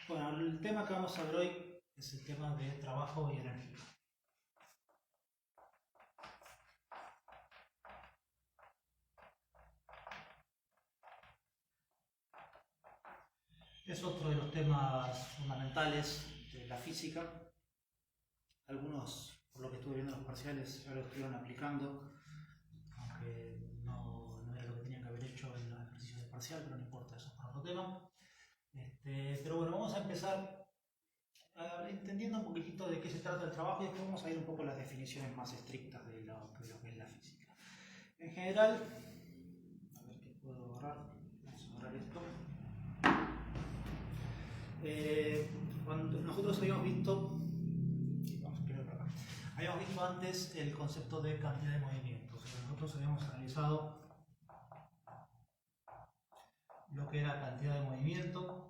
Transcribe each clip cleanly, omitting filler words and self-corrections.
Bueno, el tema que vamos a ver hoy es el tema de trabajo y energía. Es otro de los temas fundamentales de la física. Algunos, por lo que estuve viendo en los parciales, ya lo estuvieron aplicando, aunque no era lo que tenían que haber hecho en los ejercicios de parcial, pero no importa, eso es para otro tema. Pero bueno, vamos a empezar entendiendo un poquitito de qué se trata el trabajo y después vamos a ir un poco a las definiciones más estrictas de lo que es la física. En general, a ver qué puedo agarrar, vamos a agarrar esto. Cuando nosotros habíamos visto antes el concepto de cantidad de movimiento. O sea, nosotros habíamos analizado lo que era cantidad de movimiento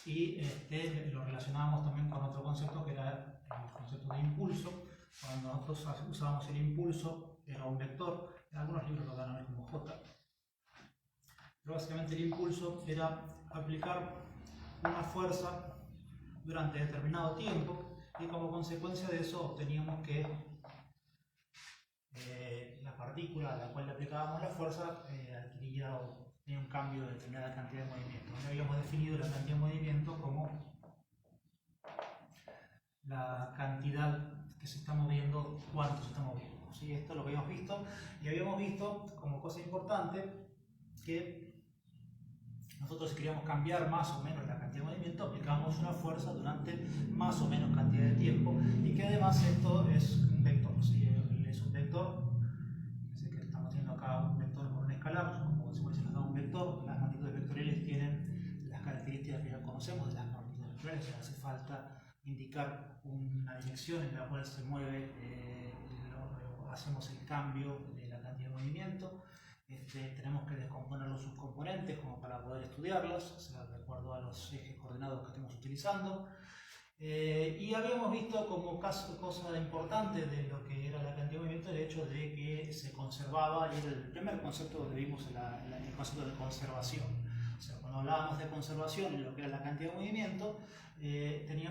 y lo relacionábamos también con otro concepto que era el concepto de impulso. Cuando nosotros usábamos el impulso, era un vector, en algunos libros lo dan a ver como J. Pero básicamente el impulso era aplicar una fuerza durante determinado tiempo y como consecuencia de eso obteníamos que la partícula a la cual le aplicábamos la fuerza adquiría o tenía un cambio de determinada cantidad de movimiento. Donde habíamos definido la cantidad de movimiento como la cantidad que se está moviendo, cuánto se está moviendo. ¿Sí? Esto es lo que habíamos visto y habíamos visto como cosa importante que nosotros si queríamos cambiar más o menos la cantidad de movimiento, aplicamos una fuerza durante más o menos cantidad de tiempo y que además esto es un vector, ¿sí? Es un vector, así que estamos teniendo acá un vector con un escalar, como se nos da un vector, las magnitudes vectoriales tienen las características que ya conocemos de las magnitudes vectoriales, o sea, hace falta indicar una dirección en la cual se mueve, hacemos el cambio de la cantidad de movimiento. Tenemos que descomponer los subcomponentes como para poder estudiarlos, o sea, de acuerdo a los ejes coordenados que estemos utilizando. Y habíamos visto como cosa importante de lo que era la cantidad de movimiento el hecho de que se conservaba, y era el primer concepto donde vimos el concepto de conservación. O sea, cuando hablábamos de conservación en lo que era la cantidad de movimiento,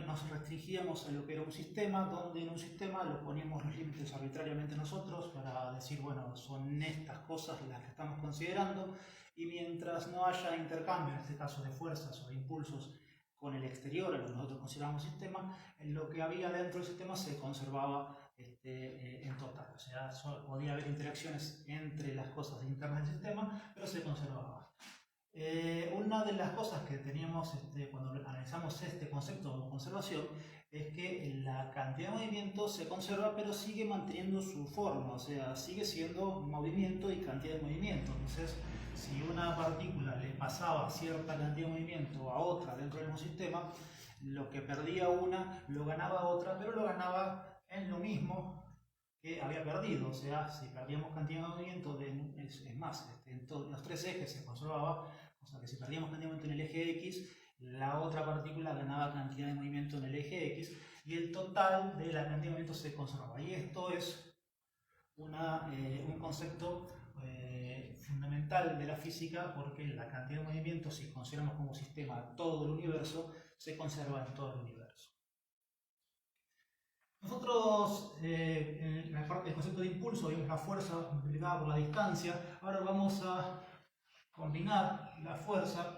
nos restringíamos a lo que era un sistema, donde en un sistema lo poníamos los límites arbitrariamente nosotros para decir, bueno, son estas cosas las que estamos considerando, y mientras no haya intercambio, en este caso de fuerzas o de impulsos, con el exterior, lo que nosotros consideramos sistema, lo que había dentro del sistema se conservaba en total. O sea, podía haber interacciones entre las cosas internas del sistema, pero se conservaba. Una de las cosas que teníamos cuando analizamos este concepto de conservación es que la cantidad de movimiento se conserva pero sigue manteniendo su forma, o sea, sigue siendo movimiento y cantidad de movimiento. Entonces, si una partícula le pasaba cierta cantidad de movimiento a otra dentro del mismo sistema, lo que perdía una lo ganaba otra, pero lo ganaba en lo mismo que había perdido. O sea, si perdíamos cantidad de movimiento, es más, en todos los tres ejes se conservaba, o sea que si perdíamos cantidad de movimiento en el eje X, la otra partícula ganaba cantidad de movimiento en el eje X y el total de la cantidad de movimiento se conservaba. Y esto es un concepto fundamental de la física, porque la cantidad de movimiento, si consideramos como sistema todo el universo, se conserva en todo el universo. Nosotros, en la parte del concepto de impulso, vimos la fuerza multiplicada por la distancia. Ahora vamos a combinar la fuerza,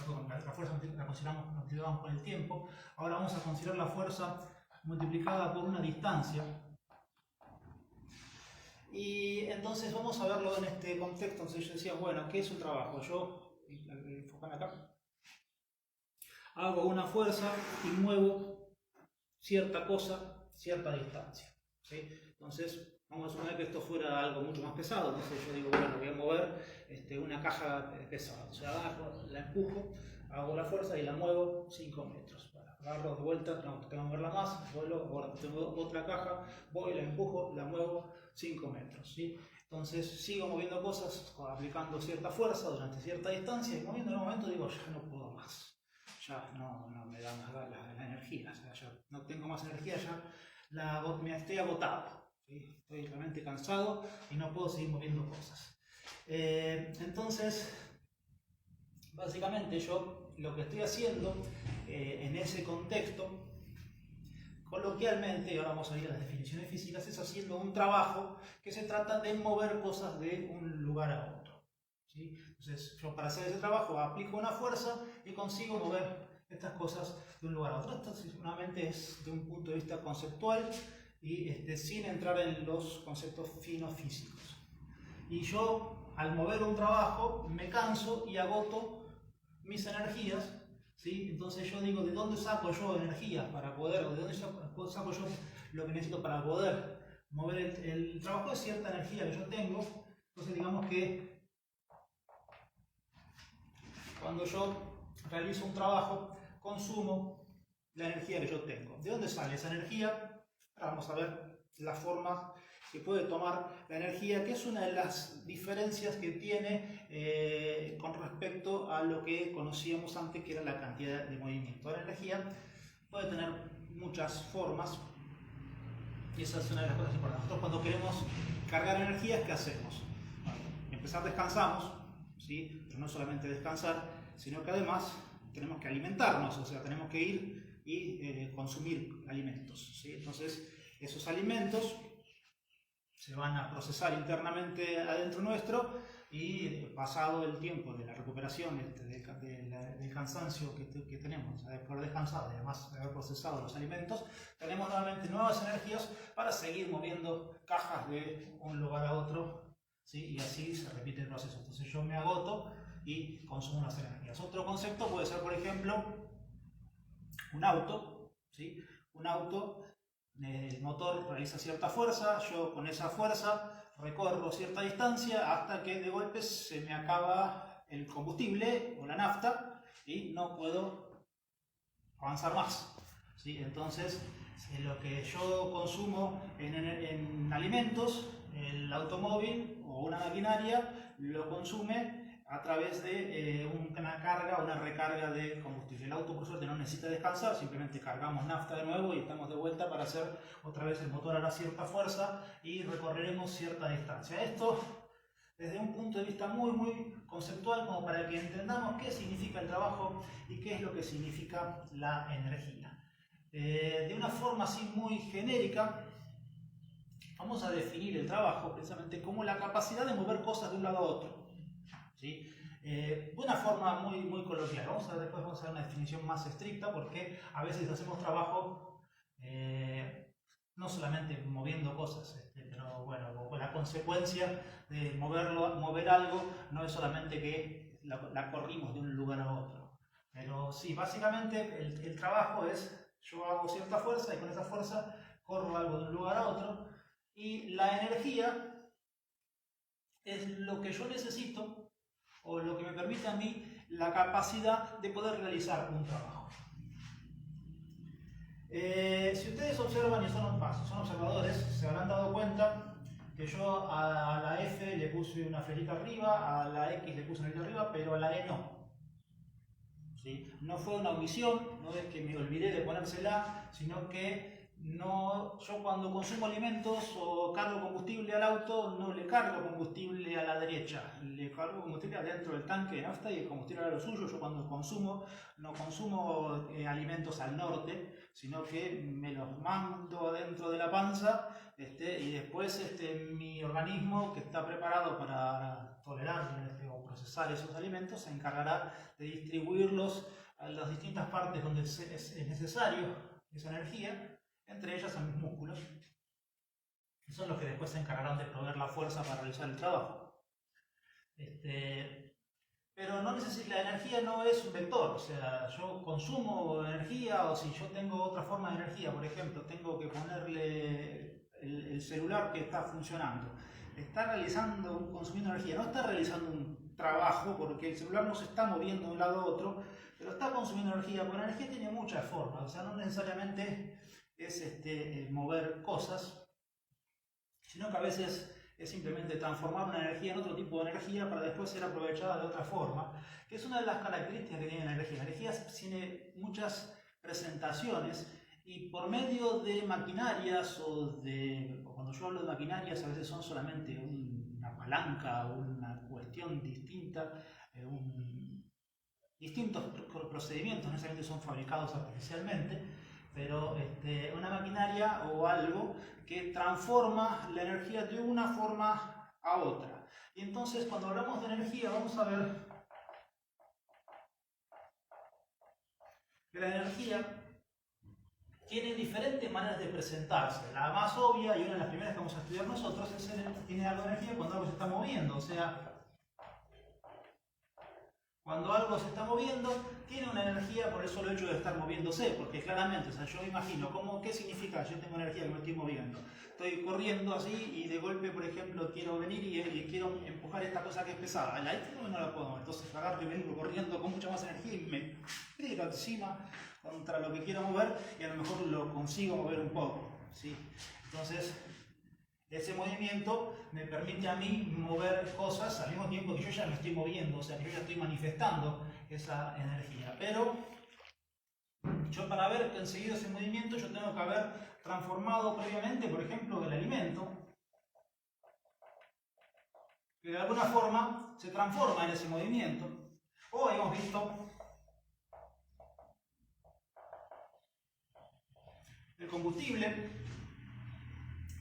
la consideramos multiplicada por el tiempo. Ahora vamos a considerar la fuerza multiplicada por una distancia. Y entonces vamos a verlo en este contexto. Entonces yo decía, bueno, ¿qué es un trabajo? Yo, enfocan acá, hago una fuerza y muevo cierta cosa, cierta distancia. ¿Sí? Entonces, vamos a suponer que esto fuera algo mucho más pesado. Entonces yo digo, bueno, voy a mover una caja pesada. O sea, agarro, la empujo, hago la fuerza y la muevo 5 metros. Bueno, agarro de vuelta, no, tengo que moverla más, vuelo, ahora tengo otra caja, voy, la empujo, la muevo 5 metros. ¿Sí? Entonces sigo moviendo cosas, aplicando cierta fuerza durante cierta distancia y moviendo en un momento digo, ya no puedo más. Ya no me da más la energía, o sea, ya no tengo más energía, ya me estoy agotado, ¿sí? Estoy realmente cansado y no puedo seguir moviendo cosas. Entonces, Básicamente yo lo que estoy haciendo en ese contexto, coloquialmente, y ahora vamos a ir a las definiciones físicas, es haciendo un trabajo que se trata de mover cosas de un lugar a otro, ¿sí? Entonces yo para hacer ese trabajo aplico una fuerza y consigo mover estas cosas de un lugar a otro. Esto seguramente es de un punto de vista conceptual y sin entrar en los conceptos finos físicos. Y yo al mover un trabajo me canso y agoto mis energías, ¿sí? Entonces yo digo, ¿de dónde saco yo energía para poder, o de dónde saco yo lo que necesito para poder mover el trabajo? De cierta energía que yo tengo. Entonces digamos que cuando yo realizo un trabajo, consumo la energía que yo tengo. ¿De dónde sale esa energía? Ahora vamos a ver las formas que puede tomar la energía, que es una de las diferencias que tiene con respecto a lo que conocíamos antes, que era la cantidad de movimiento. La energía puede tener muchas formas y esa es una de las cosas importantes. Nosotros cuando queremos cargar energías, ¿qué hacemos? Bueno, empezar descansamos, ¿sí? Pero no solamente descansar, sino que además tenemos que alimentarnos, o sea, tenemos que ir y consumir alimentos, ¿sí? Entonces, esos alimentos se van a procesar internamente adentro nuestro y pasado el tiempo de la recuperación del cansancio que tenemos, de haber descansado y además de haber procesado los alimentos, tenemos nuevamente nuevas energías para seguir moviendo cajas de un lugar a otro, ¿sí? Y así se repite el proceso. Entonces yo me agoto y consumo las energías. Otro concepto puede ser, por ejemplo, un auto, ¿sí? Un auto, el motor realiza cierta fuerza, yo con esa fuerza recorro cierta distancia hasta que de golpe se me acaba el combustible o la nafta y no puedo avanzar más, ¿sí? Entonces, lo que yo consumo en alimentos, el automóvil o una maquinaria lo consume a través de una carga o una recarga de combustible. El auto por suerte no necesita descansar, simplemente cargamos nafta de nuevo y estamos de vuelta para hacer otra vez, el motor hará cierta fuerza y recorreremos cierta distancia. Esto desde un punto de vista muy conceptual, como para que entendamos qué significa el trabajo y qué es lo que significa la energía. De una forma así muy genérica, vamos a definir el trabajo precisamente como la capacidad de mover cosas de un lado a otro, ¿sí? De una forma muy coloquial. Después vamos a ver una definición más estricta, porque a veces hacemos trabajo no solamente moviendo cosas, pero bueno, la consecuencia de mover algo no es solamente que la corrimos de un lugar a otro. Pero sí, básicamente el trabajo es, yo hago cierta fuerza y con esa fuerza corro algo de un lugar a otro, y la energía es lo que yo necesito o lo que me permite a mí la capacidad de poder realizar un trabajo. Si ustedes observan y son observadores, se habrán dado cuenta que yo a la F le puse una flechita arriba, a la X le puse una flechita arriba, pero a la E no. ¿Sí? No fue una omisión, no es que me olvidé de ponérsela, sino que yo cuando consumo alimentos o cargo combustible al auto, no le cargo combustible a la derecha, le cargo combustible adentro del tanque de nafta y el combustible a lo suyo. Yo cuando consumo, no consumo alimentos al norte, sino que me los mando adentro de la panza, y después mi organismo, que está preparado para tolerar o procesar esos alimentos, se encargará de distribuirlos a las distintas partes donde es necesario esa energía, entre ellas a mis músculos, que son los que después se encargarán de proveer la fuerza para realizar el trabajo. Pero no la energía no es un vector, o sea, yo consumo energía, o si yo tengo otra forma de energía, por ejemplo, tengo que ponerle el celular que está funcionando, está consumiendo energía, no está realizando un trabajo, porque el celular no se está moviendo de un lado a otro, pero está consumiendo energía, porque la energía tiene muchas formas, o sea, no necesariamente es mover cosas, sino que a veces es simplemente transformar una energía en otro tipo de energía para después ser aprovechada de otra forma, que es una de las características que tiene la energía. La energía tiene muchas presentaciones y por medio de maquinarias cuando yo hablo de maquinarias, a veces son solamente una palanca o una cuestión distinta, distintos procedimientos, no necesariamente son fabricados artificialmente, pero una maquinaria o algo que transforma la energía de una forma a otra. Y entonces cuando hablamos de energía vamos a ver que la energía tiene diferentes maneras de presentarse. La más obvia y una de las primeras que vamos a estudiar nosotros es tiene algo de energía cuando algo se está moviendo. O sea, cuando algo se está moviendo, tiene una energía por el solo hecho de estar moviéndose, porque claramente, o sea, yo me imagino, ¿qué significa? Yo tengo energía que me estoy moviendo. Estoy corriendo así y de golpe, por ejemplo, quiero venir y quiero empujar esta cosa que es pesada. La no la puedo mover, entonces agarro y vengo corriendo con mucha más energía y me tiro encima contra lo que quiero mover y a lo mejor lo consigo mover un poco, ¿sí? Entonces, ese movimiento me permite a mí mover cosas al mismo tiempo que yo ya me estoy moviendo, o sea que yo ya estoy manifestando esa energía. Pero yo para haber conseguido ese movimiento yo tengo que haber transformado previamente, por ejemplo, el alimento, que de alguna forma se transforma en ese movimiento. O hemos visto el combustible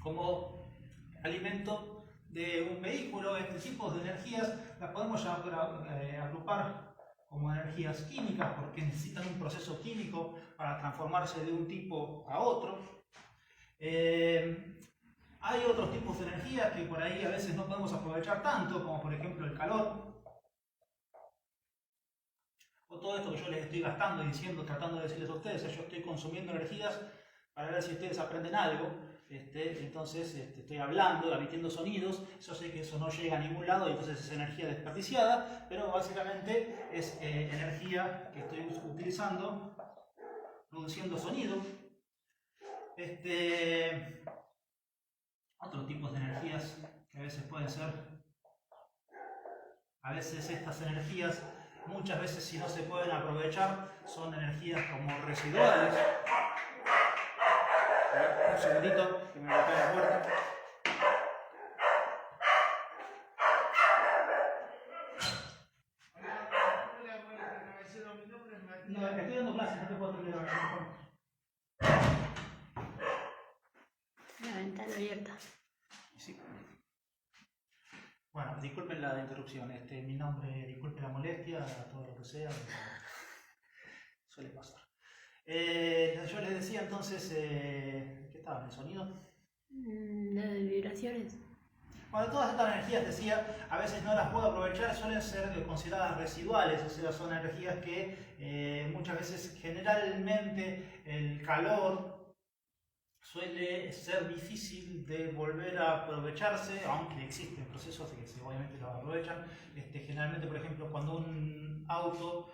como alimento de un vehículo. Este tipo de energías las podemos agrupar como energías químicas porque necesitan un proceso químico para transformarse de un tipo a otro. Hay otros tipos de energías que por ahí a veces no podemos aprovechar tanto, como por ejemplo el calor, o todo esto que yo les estoy gastando y diciendo, tratando de decirles a ustedes. Yo estoy consumiendo energías para ver si ustedes aprenden algo. Entonces estoy hablando, emitiendo sonidos. Yo sé que eso no llega a ningún lado y entonces es energía desperdiciada, pero básicamente es energía que estoy utilizando produciendo sonido. Otros tipos de energías que a veces pueden ser, a veces estas energías, muchas veces si no se pueden aprovechar, son energías como residuales. Un segundito, que me golpea la puerta. No, estoy dando clases, no te puedo atender ahora. La ventana abierta. Sí. Bueno, disculpen la interrupción. Mi nombre, disculpen la molestia, todo lo que sea. Suele pasar. Yo les decía entonces, ¿qué estaba en el sonido? La de vibraciones. Bueno, todas estas energías, decía, a veces no las puedo aprovechar, suelen ser consideradas residuales, o sea, son energías que muchas veces, generalmente, el calor suele ser difícil de volver a aprovecharse, aunque existen procesos de que obviamente lo aprovechan. Generalmente, por ejemplo, cuando un auto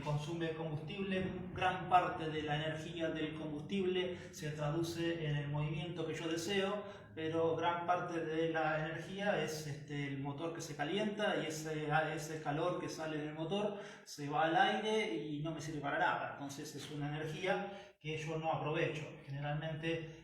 consume combustible, gran parte de la energía del combustible se traduce en el movimiento que yo deseo, pero gran parte de la energía es el motor que se calienta y ese calor que sale del motor se va al aire y no me sirve para nada. Entonces es una energía que yo no aprovecho. Generalmente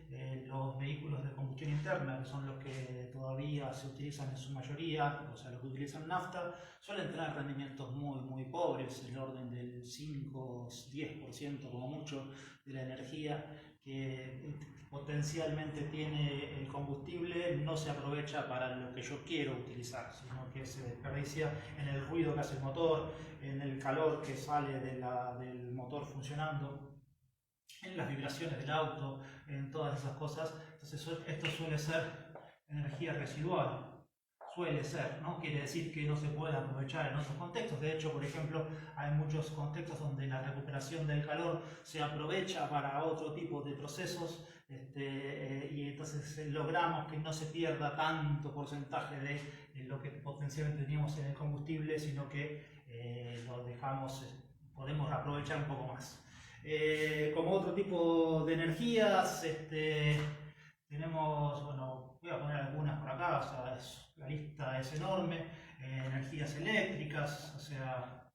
los vehículos de combustión interna, que son los que todavía se utilizan en su mayoría, o sea, los que utilizan nafta, suelen tener rendimientos muy pobres, el orden del 5-10% como mucho de la energía que potencialmente tiene el combustible no se aprovecha para lo que yo quiero utilizar, sino que se desperdicia en el ruido que hace el motor, en el calor que sale del motor funcionando, en las vibraciones del auto, en todas esas cosas. Entonces esto suele ser energía residual. Suele ser, no quiere decir que no se pueda aprovechar en otros contextos. De hecho, por ejemplo, hay muchos contextos donde la recuperación del calor se aprovecha para otro tipo de procesos, y entonces logramos que no se pierda tanto porcentaje de lo que potencialmente teníamos en el combustible, sino que lo dejamos, podemos aprovechar un poco más. Como otro tipo de energías, tenemos, bueno, voy a poner algunas por acá, o sea, la lista es enorme. Energías eléctricas, o sea,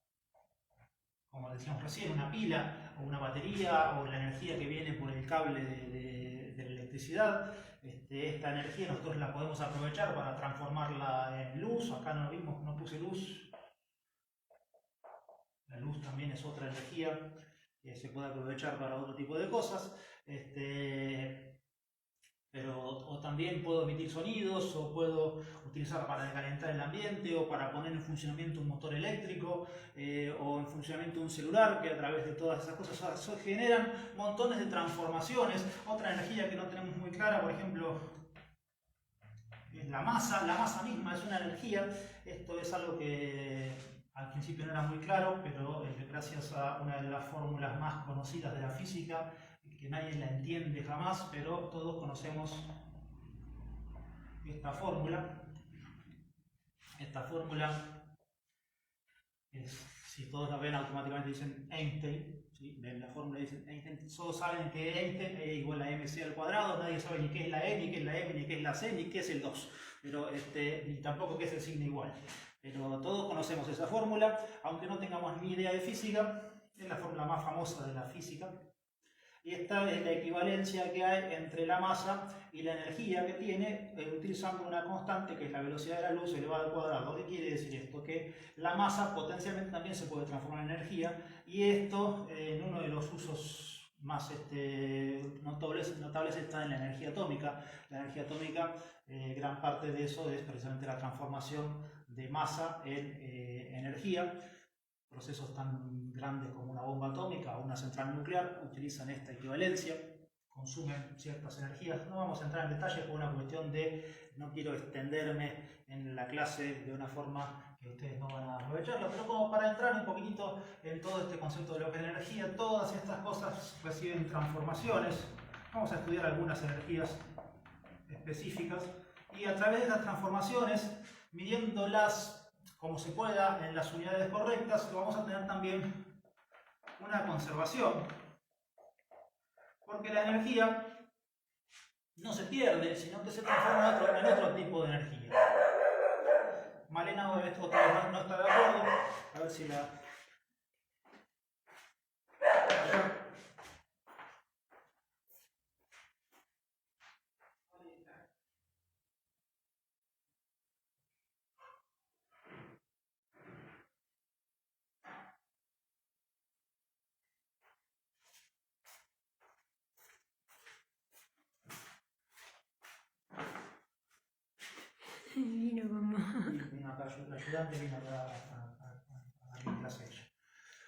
como decíamos recién, una pila o una batería, o la energía que viene por el cable de la electricidad. Esta energía nosotros la podemos aprovechar para transformarla en luz. Acá no vimos, no puse luz. La luz también es otra energía que se puede aprovechar para otro tipo de cosas. O también puedo emitir sonidos, o puedo utilizar para calentar el ambiente, o para poner en funcionamiento un motor eléctrico, o en funcionamiento un celular, que a través de todas esas cosas se generan montones de transformaciones. Otra energía que no tenemos muy clara, por ejemplo, es la masa. La masa misma es una energía. Esto es algo que al principio no era muy claro, pero gracias a una de las fórmulas más conocidas de la física, que nadie la entiende jamás, pero todos conocemos esta fórmula. Esta fórmula es, si todos la ven, automáticamente dicen Einstein. ¿Sí? Ven la fórmula y dicen Einstein. Todos saben que Einstein es igual a mc al cuadrado. Nadie sabe ni qué es la E, ni qué es la M, ni qué es la C, ni qué es el 2. Pero ni tampoco qué es el signo igual. Pero todos conocemos esa fórmula, aunque no tengamos ni idea de física. Es la fórmula más famosa de la física. Y esta es la equivalencia que hay entre la masa y la energía que tiene, utilizando una constante que es la velocidad de la luz elevada al cuadrado. ¿Qué quiere decir esto? Que la masa potencialmente también se puede transformar en energía, y esto, en uno de los usos más notables está en la energía atómica. La energía atómica, gran parte de eso es precisamente la transformación de masa en energía. Procesos tan grandes como una bomba atómica o una central nuclear utilizan esta equivalencia, consumen ciertas energías. No vamos a entrar en detalles por una cuestión de no quiero extenderme en la clase de una forma que ustedes no van a aprovecharla, pero como para entrar un poquitito en todo este concepto de lo que es la energía. Todas estas cosas reciben transformaciones. Vamos a estudiar algunas energías específicas, y a través de las transformaciones, midiéndolas como se pueda en las unidades correctas, vamos a tener también una conservación, porque la energía no se pierde, sino que se transforma en otro tipo de energía. Malena otra vez no está de acuerdo, a ver si la... Vino como... Vino acá, el ayudante vino acá a darle clase a ella.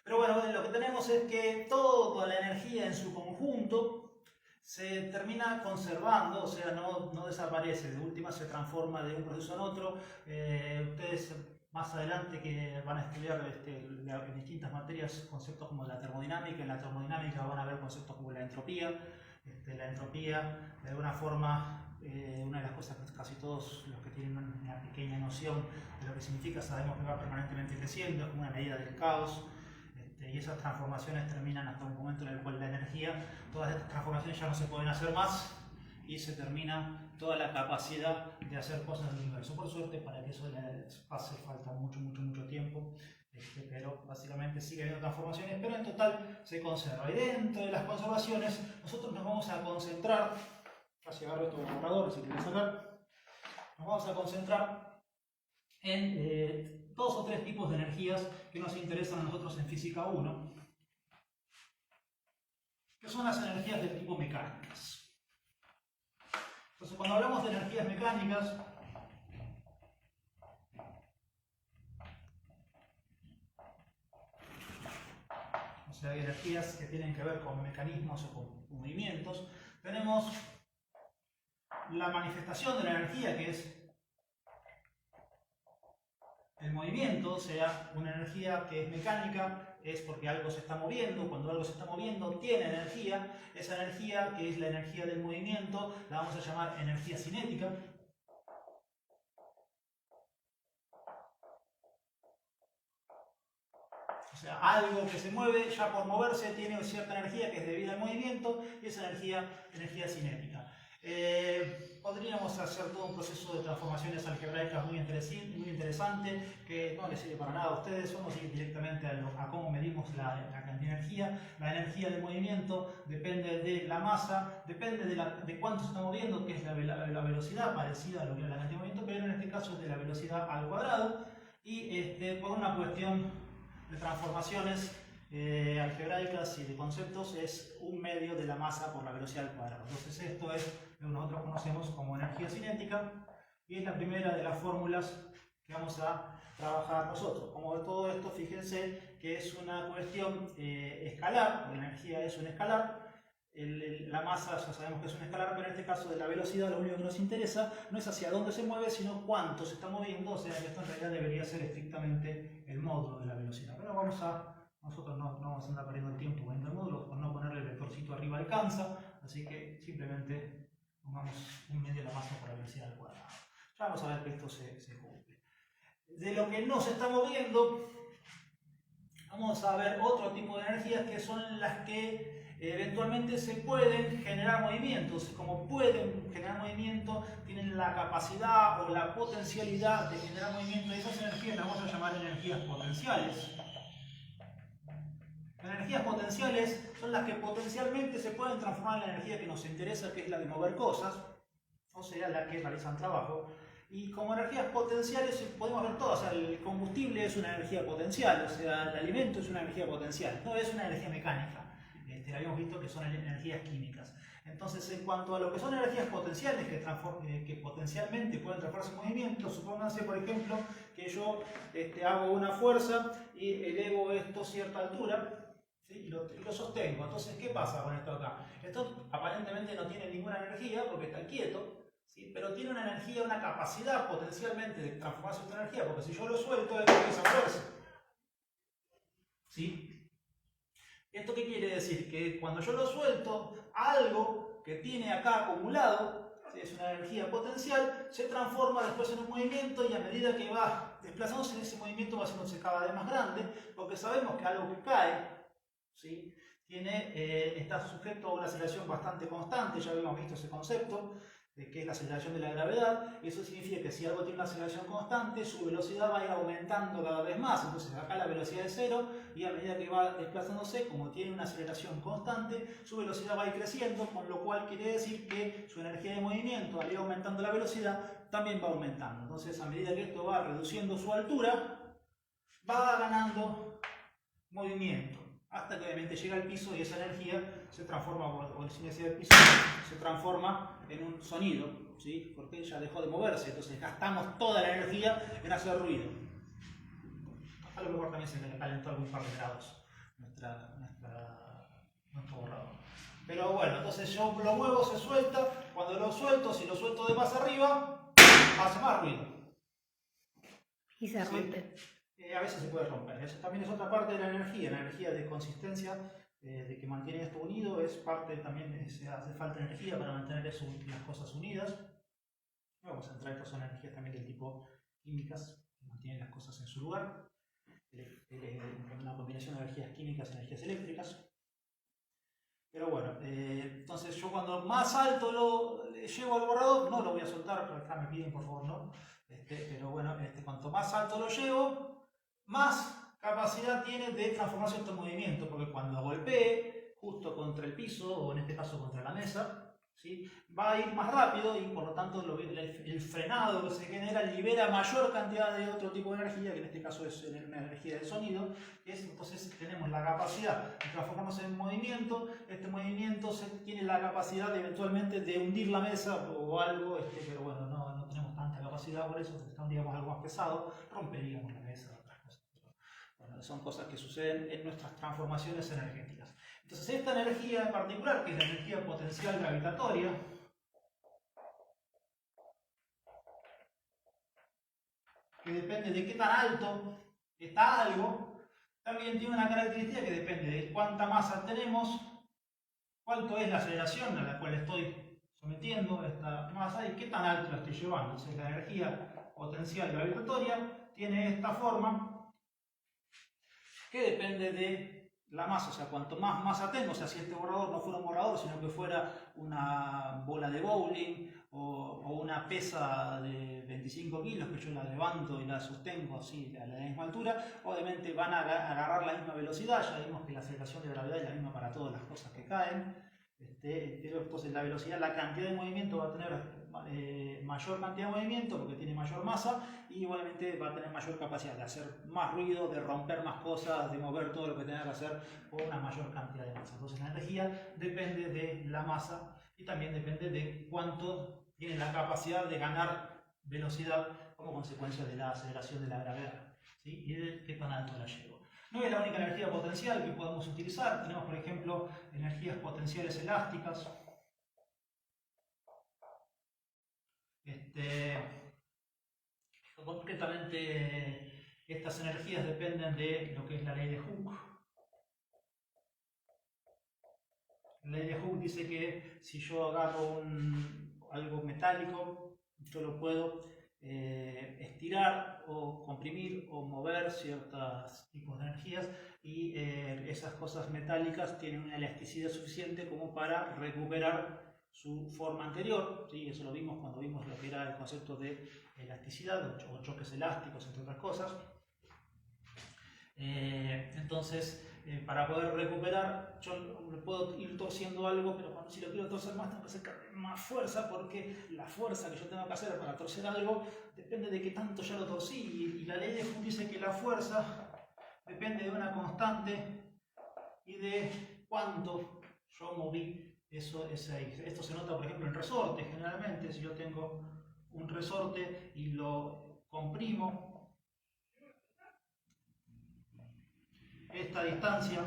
Pero bueno, lo que tenemos es que toda la energía en su conjunto se termina conservando, o sea, no desaparece. De última se transforma de un proceso en otro. Ustedes más adelante que van a estudiar en distintas materias conceptos como la termodinámica, en la termodinámica van a ver conceptos como la entropía. La entropía, de alguna forma, una de las cosas que casi todos los que tienen una pequeña noción de lo que significa sabemos que va permanentemente creciendo, es como una medida del caos, y esas transformaciones terminan hasta un momento en el cual la energía, todas estas transformaciones ya no se pueden hacer más, y se termina toda la capacidad de hacer cosas del universo. Por suerte, para que eso pase falta mucho tiempo. Pero básicamente sigue habiendo transformaciones, pero en total se conserva. Y dentro de las conservaciones, nosotros nos vamos a concentrar, casi agarro esto como borrador, si quieren sacar, nos vamos a concentrar en 2 o 3 tipos de energías que nos interesan a nosotros en Física 1, que son las energías del tipo mecánicas. Entonces, cuando hablamos de energías mecánicas, o sea, hay energías que tienen que ver con mecanismos o con movimientos, tenemos la manifestación de la energía, que es el movimiento. O sea, una energía que es mecánica es porque algo se está moviendo. Cuando algo se está moviendo tiene energía. Esa energía, que es la energía del movimiento, la vamos a llamar energía cinética. O sea, algo que se mueve, ya por moverse, tiene cierta energía que es debida al movimiento, y esa energía cinética. Podríamos hacer todo un proceso de transformaciones algebraicas muy interesante, que no les sirve para nada a ustedes. Vamos a ir directamente a cómo medimos la cantidad de energía. La energía de movimiento depende de la masa, depende de cuánto se está moviendo, que es la velocidad, parecida a lo que es la cantidad de movimiento, pero en este caso es de la velocidad al cuadrado. Y por una cuestión de transformaciones algebraicas y de conceptos es un medio de la masa por la velocidad al cuadrado. Entonces esto es lo que nosotros conocemos como energía cinética y es la primera de las fórmulas que vamos a trabajar nosotros. Como de todo esto, fíjense que es una cuestión escalar, la energía es un escalar. La masa ya sabemos que es un escalar, pero en este caso de la velocidad lo único que nos interesa no es hacia dónde se mueve, sino cuánto se está moviendo, o sea que esto en realidad debería ser estrictamente el módulo de la velocidad. Pero nosotros no vamos a andar perdiendo el tiempo poniendo el módulo, por no ponerle el vectorcito arriba alcanza, así que simplemente pongamos un medio de la masa por la velocidad al cuadrado. Ya vamos a ver que esto se cumple. De lo que no se está moviendo, vamos a ver otro tipo de energías que son las que eventualmente se pueden generar movimientos. Como pueden generar movimiento, tienen la capacidad o la potencialidad de generar movimiento. Esas energías las vamos a llamar energías potenciales. Las energías potenciales son las que potencialmente se pueden transformar en la energía que nos interesa, que es la de mover cosas, o sea, la que realizan trabajo. Y como energías potenciales podemos ver todas. O sea, el combustible es una energía potencial, o sea, el alimento es una energía potencial, no es una energía mecánica. Habíamos visto que son energías químicas. Entonces, en cuanto a lo que son energías potenciales que potencialmente pueden transformarse en movimiento, supónganse, por ejemplo, que yo hago una fuerza y elevo esto a cierta altura, ¿sí? y lo sostengo. Entonces, ¿qué pasa con esto acá? Esto aparentemente no tiene ninguna energía porque está quieto, ¿sí? Pero tiene una energía, una capacidad potencialmente de transformarse en otra energía, porque si yo lo suelto, empieza a moverse. ¿Sí? ¿Esto qué quiere decir? Que cuando yo lo suelto, algo que tiene acá acumulado, ¿sí? Es una energía potencial, se transforma después en un movimiento y a medida que va desplazándose en ese movimiento va haciéndose cada vez más grande, porque sabemos que algo que cae, ¿sí? Está sujeto a una aceleración bastante constante, ya habíamos visto ese concepto, que es la aceleración de la gravedad, y eso significa que si algo tiene una aceleración constante, su velocidad va a ir aumentando cada vez más. Entonces acá la velocidad es cero, y a medida que va desplazándose, como tiene una aceleración constante, su velocidad va a ir creciendo, con lo cual quiere decir que su energía de movimiento, al ir aumentando la velocidad, también va aumentando. Entonces, a medida que esto va reduciendo su altura, va ganando movimiento, hasta que obviamente llega al piso y esa energía se transforma, o sin necesidad del piso, se transforma en un sonido, ¿sí? Porque ya dejó de moverse, entonces gastamos toda la energía en hacer ruido. A lo mejor también se le calentó algún par de grados nuestro borrador. Pero bueno, entonces yo lo muevo, se suelta, cuando lo suelto, si lo suelto de más arriba, hace más ruido. Y se rompe. ¿Sí? A veces se puede romper. Eso también es otra parte de la energía de consistencia, de que mantiene esto unido, es parte también, hace falta energía para mantener las cosas unidas. Vamos a entrar, estas son energías también del tipo químicas, que mantienen las cosas en su lugar. Una combinación de energías químicas y energías eléctricas. Pero bueno, entonces yo cuando más alto lo llevo al borrador, no lo voy a soltar, pero acá me piden por favor no. Pero bueno, cuanto más alto lo llevo, más capacidad tiene de transformarse en movimiento, porque cuando golpee justo contra el piso, o en este caso contra la mesa, ¿sí? Va a ir más rápido y por lo tanto el frenado que se genera libera mayor cantidad de otro tipo de energía, que en este caso es una energía del sonido. Entonces tenemos la capacidad de transformarnos en movimiento. Este movimiento tiene la capacidad de, eventualmente de hundir la mesa o algo, pero bueno, no tenemos tanta capacidad por eso, si tendríamos algo más pesado, romperíamos la mesa. Bueno, son cosas que suceden en nuestras transformaciones energéticas. Entonces esta energía en particular, que es la energía potencial gravitatoria, que depende de qué tan alto está algo, también tiene una característica que depende de cuánta masa tenemos, cuánto es la aceleración a la cual estoy sometiendo esta masa y qué tan alto la estoy llevando. Entonces la energía potencial gravitatoria tiene esta forma, que depende de la masa, o sea, cuanto más masa tengo, o sea, si este borrador no fuera un borrador, sino que fuera una bola de bowling o una pesa de 25 kilos que yo la levanto y la sostengo así a la misma altura, obviamente van a agarrar la misma velocidad. Ya vimos que la aceleración de gravedad es la misma para todas las cosas que caen, pero entonces la velocidad, la cantidad de movimiento va a tener mayor cantidad de movimiento porque tiene mayor masa y igualmente va a tener mayor capacidad de hacer más ruido, de romper más cosas, de mover todo lo que tenga que hacer con una mayor cantidad de masa. Entonces la energía depende de la masa y también depende de cuánto tiene la capacidad de ganar velocidad como consecuencia de la aceleración de la gravedad, ¿sí? Y de qué tan alto la llevo. No es la única energía potencial que podemos utilizar. Tenemos, por ejemplo, energías potenciales elásticas. Concretamente, estas energías dependen de lo que es la ley de Hooke. La ley de Hooke dice que si yo agarro algo metálico, yo lo puedo estirar o comprimir o mover ciertos tipos de energías y esas cosas metálicas tienen una elasticidad suficiente como para recuperar su forma anterior, ¿sí? Eso lo vimos cuando vimos lo que era el concepto de elasticidad o choques elásticos, entre otras cosas. Entonces, para poder recuperar, yo puedo ir torciendo algo, pero si lo quiero torcer más, tengo que hacer más fuerza, porque la fuerza que yo tengo que hacer para torcer algo depende de qué tanto ya lo torcí. Y la ley de Hooke dice que la fuerza depende de una constante y de cuánto yo moví esto se nota, por ejemplo, en resorte. Generalmente, si yo tengo un resorte y lo comprimo, esta distancia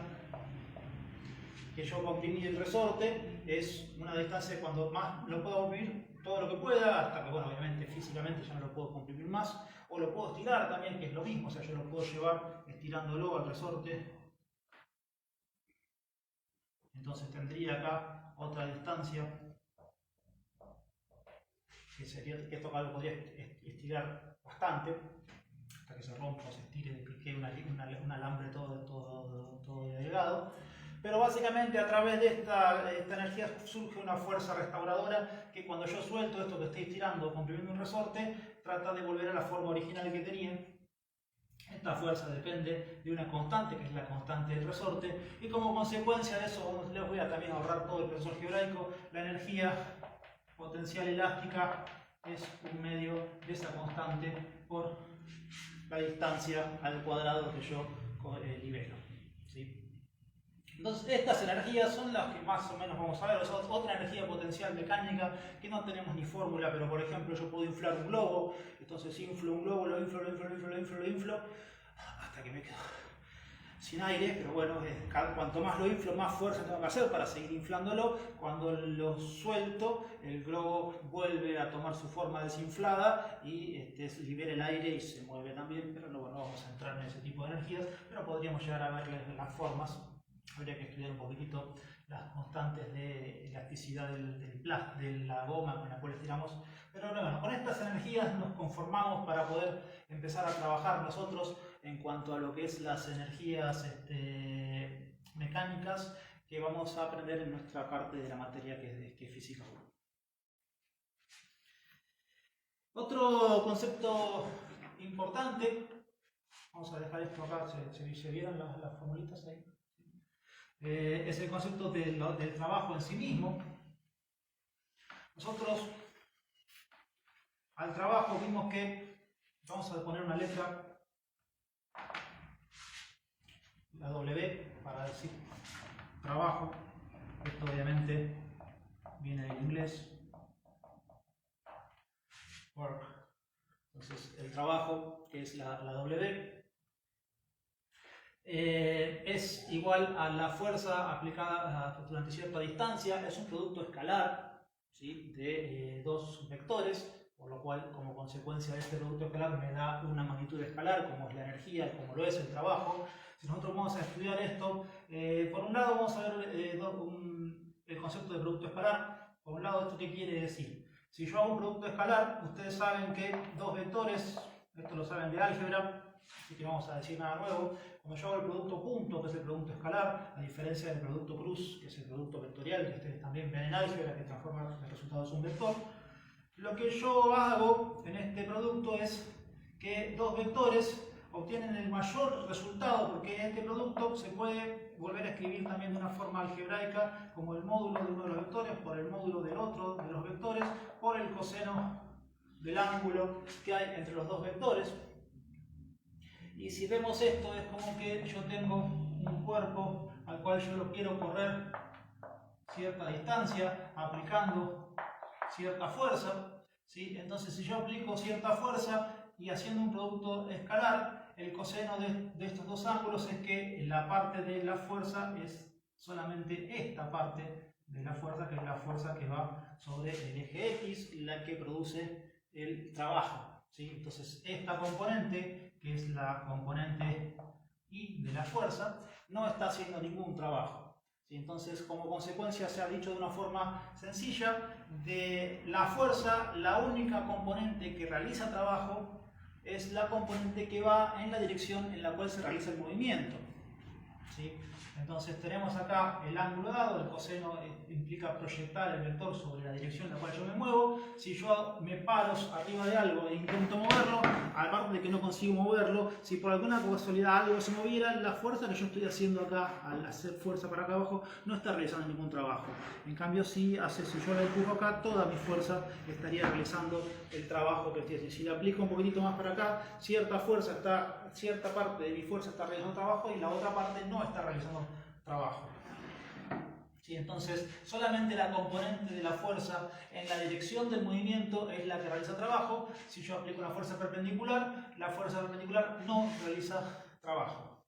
que yo comprimí el resorte es una distancia cuando más lo puedo comprimir todo lo que pueda, hasta que, bueno, obviamente físicamente ya no lo puedo comprimir más, o lo puedo estirar también, que es lo mismo, o sea, yo lo puedo llevar estirándolo al resorte. Entonces tendría acá otra distancia que sería que esto acá lo podría estirar bastante hasta que se rompa o se estire, que quede un alambre todo delgado. Pero básicamente a través de esta energía surge una fuerza restauradora que cuando yo suelto esto que estoy estirando o comprimiendo un resorte, trata de volver a la forma original que tenía. Esta fuerza depende de una constante, que es la constante del resorte, y como consecuencia de eso, les voy a también ahorrar todo el profesor georaico, la energía potencial elástica es un medio de esa constante por la distancia al cuadrado que yo libero, ¿sí? Entonces, estas energías son las que más o menos vamos a ver. Otra energía potencial mecánica que no tenemos ni fórmula, pero por ejemplo yo puedo inflar un globo, entonces inflo un globo, lo inflo, hasta que me quedo sin aire, pero bueno, cuanto más lo inflo, más fuerza tengo que hacer para seguir inflándolo. Cuando lo suelto, el globo vuelve a tomar su forma desinflada y libera el aire y se mueve también, pero no vamos a entrar en ese tipo de energías, pero podríamos llegar a ver las formas. Habría que estudiar un poquitito las constantes de elasticidad de la goma con la cual estiramos. Pero bueno, con estas energías nos conformamos para poder empezar a trabajar nosotros en cuanto a lo que es las energías mecánicas que vamos a aprender en nuestra parte de la materia que es física 1. Otro concepto importante, vamos a dejar esto acá, ¿se vieron las formulitas ahí? Es el concepto del trabajo en sí mismo. Nosotros al trabajo vimos que, vamos a poner una letra, la W para decir trabajo, esto obviamente viene del inglés, work, entonces el trabajo que es la W es igual a la fuerza aplicada durante cierta distancia, es un producto escalar, ¿sí? De dos vectores, por lo cual como consecuencia de este producto escalar me da una magnitud escalar como es la energía, como lo es el trabajo. Si nosotros vamos a estudiar esto, por un lado vamos a ver el concepto de producto escalar. Por un lado, ¿esto qué quiere decir? Si yo hago un producto escalar, ustedes saben que dos vectores, esto lo saben de álgebra, así que vamos a decir nada nuevo. Cuando yo hago el producto punto, que es el producto escalar, a diferencia del producto cruz, que es el producto vectorial, que ustedes también ven en álgebra, que transforma el resultado en un vector, lo que yo hago en este producto es que dos vectores obtienen el mayor resultado, porque este producto se puede volver a escribir también de una forma algebraica como el módulo de uno de los vectores por el módulo del otro de los vectores por el coseno del ángulo que hay entre los dos vectores. Y si vemos esto, es como que yo tengo un cuerpo al cual yo lo quiero correr cierta distancia aplicando cierta fuerza, ¿sí? Entonces, si yo aplico cierta fuerza y haciendo un producto escalar, el coseno de estos dos ángulos es que la parte de la fuerza es solamente esta parte de la fuerza, que es la fuerza que va sobre el eje X, la que produce el trabajo, ¿sí? Entonces, esta componente, que es la componente Y de la fuerza, no está haciendo ningún trabajo, ¿sí? Entonces, como consecuencia, se ha dicho de una forma sencilla, de la fuerza, la única componente que realiza trabajo es la componente que va en la dirección en la cual se realiza el movimiento, ¿sí? Entonces tenemos acá el ángulo dado, el coseno implica proyectar el vector sobre la dirección en la cual yo me muevo. Si yo me paro arriba de algo e intento moverlo, aparte de que no consigo moverlo, si por alguna casualidad algo se moviera, la fuerza que yo estoy haciendo acá, al hacer fuerza para acá abajo, no está realizando ningún trabajo. En cambio, si yo la empujo acá, toda mi fuerza estaría realizando el trabajo que estoy haciendo. Si la aplico un poquitito más para acá, cierta parte de mi fuerza está realizando trabajo y la otra parte no está realizando trabajo. ¿Sí? Entonces, solamente la componente de la fuerza en la dirección del movimiento es la que realiza trabajo. Si yo aplico una fuerza perpendicular, la fuerza perpendicular no realiza trabajo.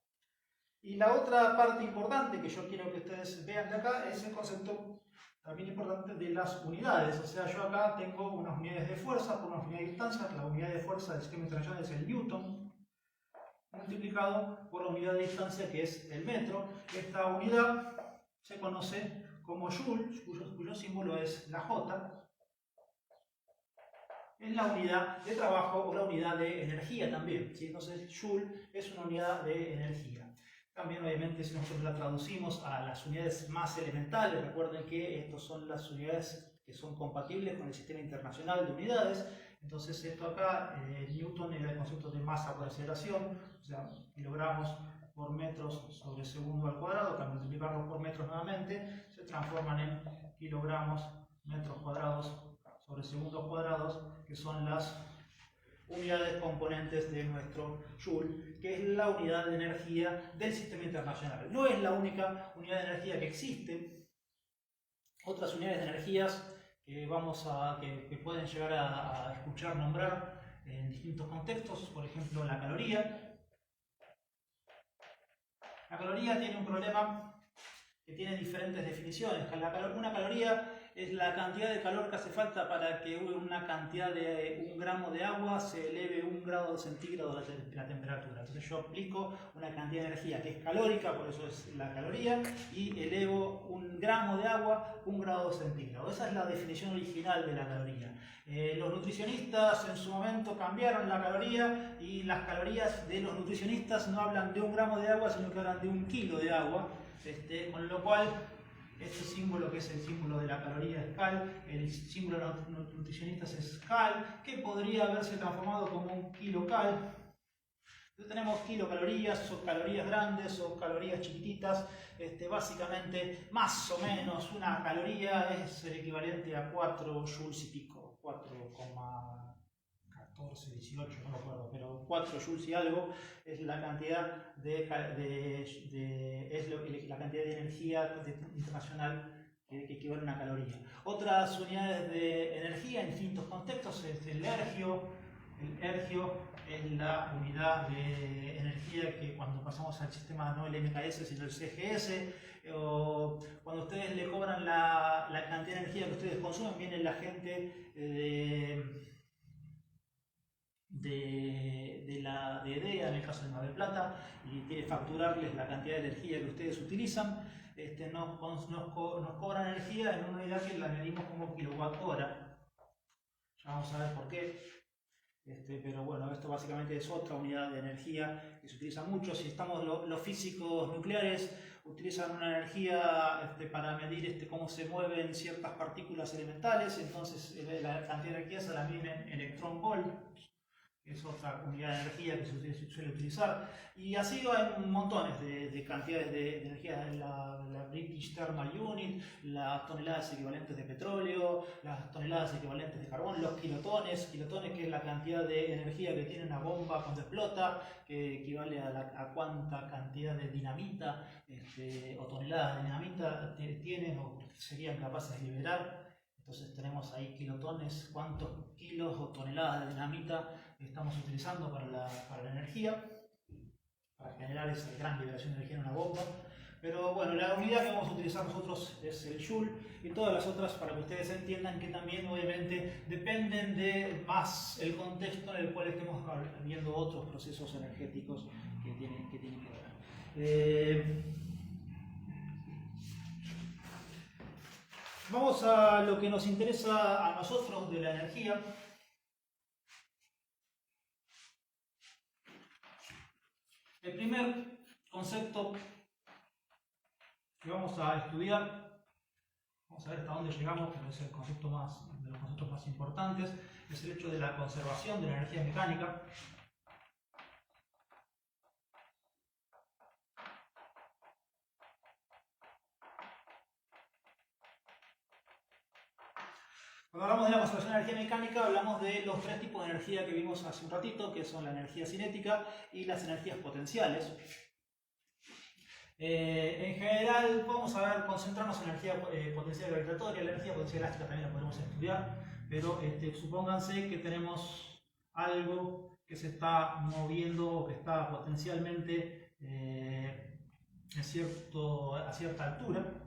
Y la otra parte importante que yo quiero que ustedes vean de acá es el concepto también importante de las unidades. O sea, yo acá tengo unas unidades de fuerza por unas unidades de distancia. La unidad de fuerza del sistema internacional es el Newton, multiplicado por la unidad de distancia que es el metro. Esta unidad se conoce como Joule, cuyo símbolo es la J. Es la unidad de trabajo o la unidad de energía también, ¿sí? Entonces Joule es una unidad de energía. También, obviamente, si nosotros la traducimos a las unidades más elementales, recuerden que estas son las unidades que son compatibles con el sistema internacional de unidades. Entonces, esto acá, Newton era el concepto de masa por aceleración, o sea, kilogramos por metros sobre segundo al cuadrado, que al multiplicarlo por metros nuevamente, se transforman en kilogramos metros cuadrados sobre segundos cuadrados, que son las unidades componentes de nuestro Joule, que es la unidad de energía del sistema internacional. No es la única unidad de energía que existe. Otras unidades de energías que pueden llegar a escuchar nombrar en distintos contextos, por ejemplo la caloría. La caloría tiene un problema que tiene diferentes definiciones. Una caloría es la cantidad de calor que hace falta para que una cantidad de 1 gramo de agua se eleve 1 grado centígrado la temperatura. Entonces yo aplico una cantidad de energía que es calórica, por eso es la caloría, y elevo 1 gramo de agua 1 grado centígrado. Esa es la definición original de la caloría. Los nutricionistas en su momento cambiaron la caloría y las calorías de los nutricionistas no hablan de 1 gramo de agua, sino que hablan de 1 kilo de agua. Con lo cual, este símbolo, que es el símbolo de la caloría, es cal, el símbolo de los nutricionistas es cal, que podría haberse transformado como un kilocal. Entonces tenemos kilocalorías, o calorías grandes, o calorías chiquititas. Básicamente, más o menos, una caloría es el equivalente a 4 joules y pico, 4,14, 18, no me acuerdo, pero 4 joules y algo es la cantidad la cantidad de energía internacional que equivale a una caloría. Otras unidades de energía en distintos contextos es el ergio. El ergio es la unidad de energía que cuando pasamos al sistema no el MKS sino el CGS, o cuando ustedes le cobran la cantidad de energía que ustedes consumen, viene la gente de EDEA, en el caso de Mar del Plata, y quiere facturarles la cantidad de energía que ustedes utilizan. Nos cobran energía en una unidad que la medimos como kilowatt hora. Ya vamos a ver por qué. Pero bueno, esto básicamente es otra unidad de energía que se utiliza mucho. Si estamos los físicos nucleares utilizan una energía para medir cómo se mueven ciertas partículas elementales, entonces la cantidad de energía se la miden en electrón-volt. es otra unidad de energía que se suele utilizar. Y así hay montones de cantidades de energía. La British Thermal Unit, las toneladas equivalentes de petróleo, las toneladas equivalentes de carbón, los kilotones, que es la cantidad de energía que tiene una bomba cuando explota, que equivale a cuánta cantidad de dinamita o toneladas de dinamita tienen o serían capaces de liberar. Entonces tenemos ahí kilotones, cuántos kilos o toneladas de dinamita estamos utilizando para la energía, para generar esa gran liberación de energía en una bomba. Pero bueno, la unidad que vamos a utilizar nosotros es el Joule, y todas las otras, para que ustedes entiendan que también obviamente dependen de más el contexto en el cual estemos viendo otros procesos energéticos que tienen que ver. Vamos a lo que nos interesa a nosotros de la energía. El primer concepto que vamos a estudiar, vamos a ver hasta dónde llegamos, pero es el concepto de los conceptos más importantes, es el hecho de la conservación de la energía mecánica. Cuando hablamos de la conservación de energía mecánica, hablamos de los tres tipos de energía que vimos hace un ratito, que son la energía cinética y las energías potenciales. En general, vamos a concentrarnos en la energía potencial gravitatoria. La energía potencial elástica también la podemos estudiar, pero supónganse que tenemos algo que se está moviendo o que está potencialmente a cierta altura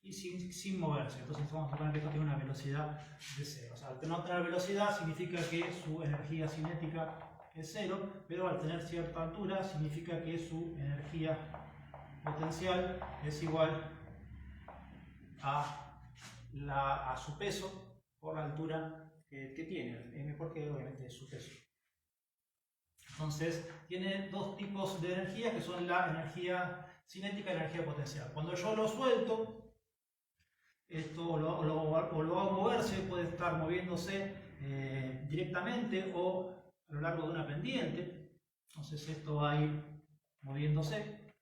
y sin moverse. Entonces vamos a suponer que esto tiene una velocidad de 0. O sea, al no tener velocidad significa que su energía cinética es 0, pero al tener cierta altura significa que su energía potencial es igual a su peso por la altura que tiene. Es mejor que obviamente su peso. Entonces tiene dos tipos de energía que son la energía cinética y la energía potencial. Cuando yo lo suelto, esto o lo hago moverse, puede estar moviéndose directamente o a lo largo de una pendiente. Entonces esto va a ir moviéndose.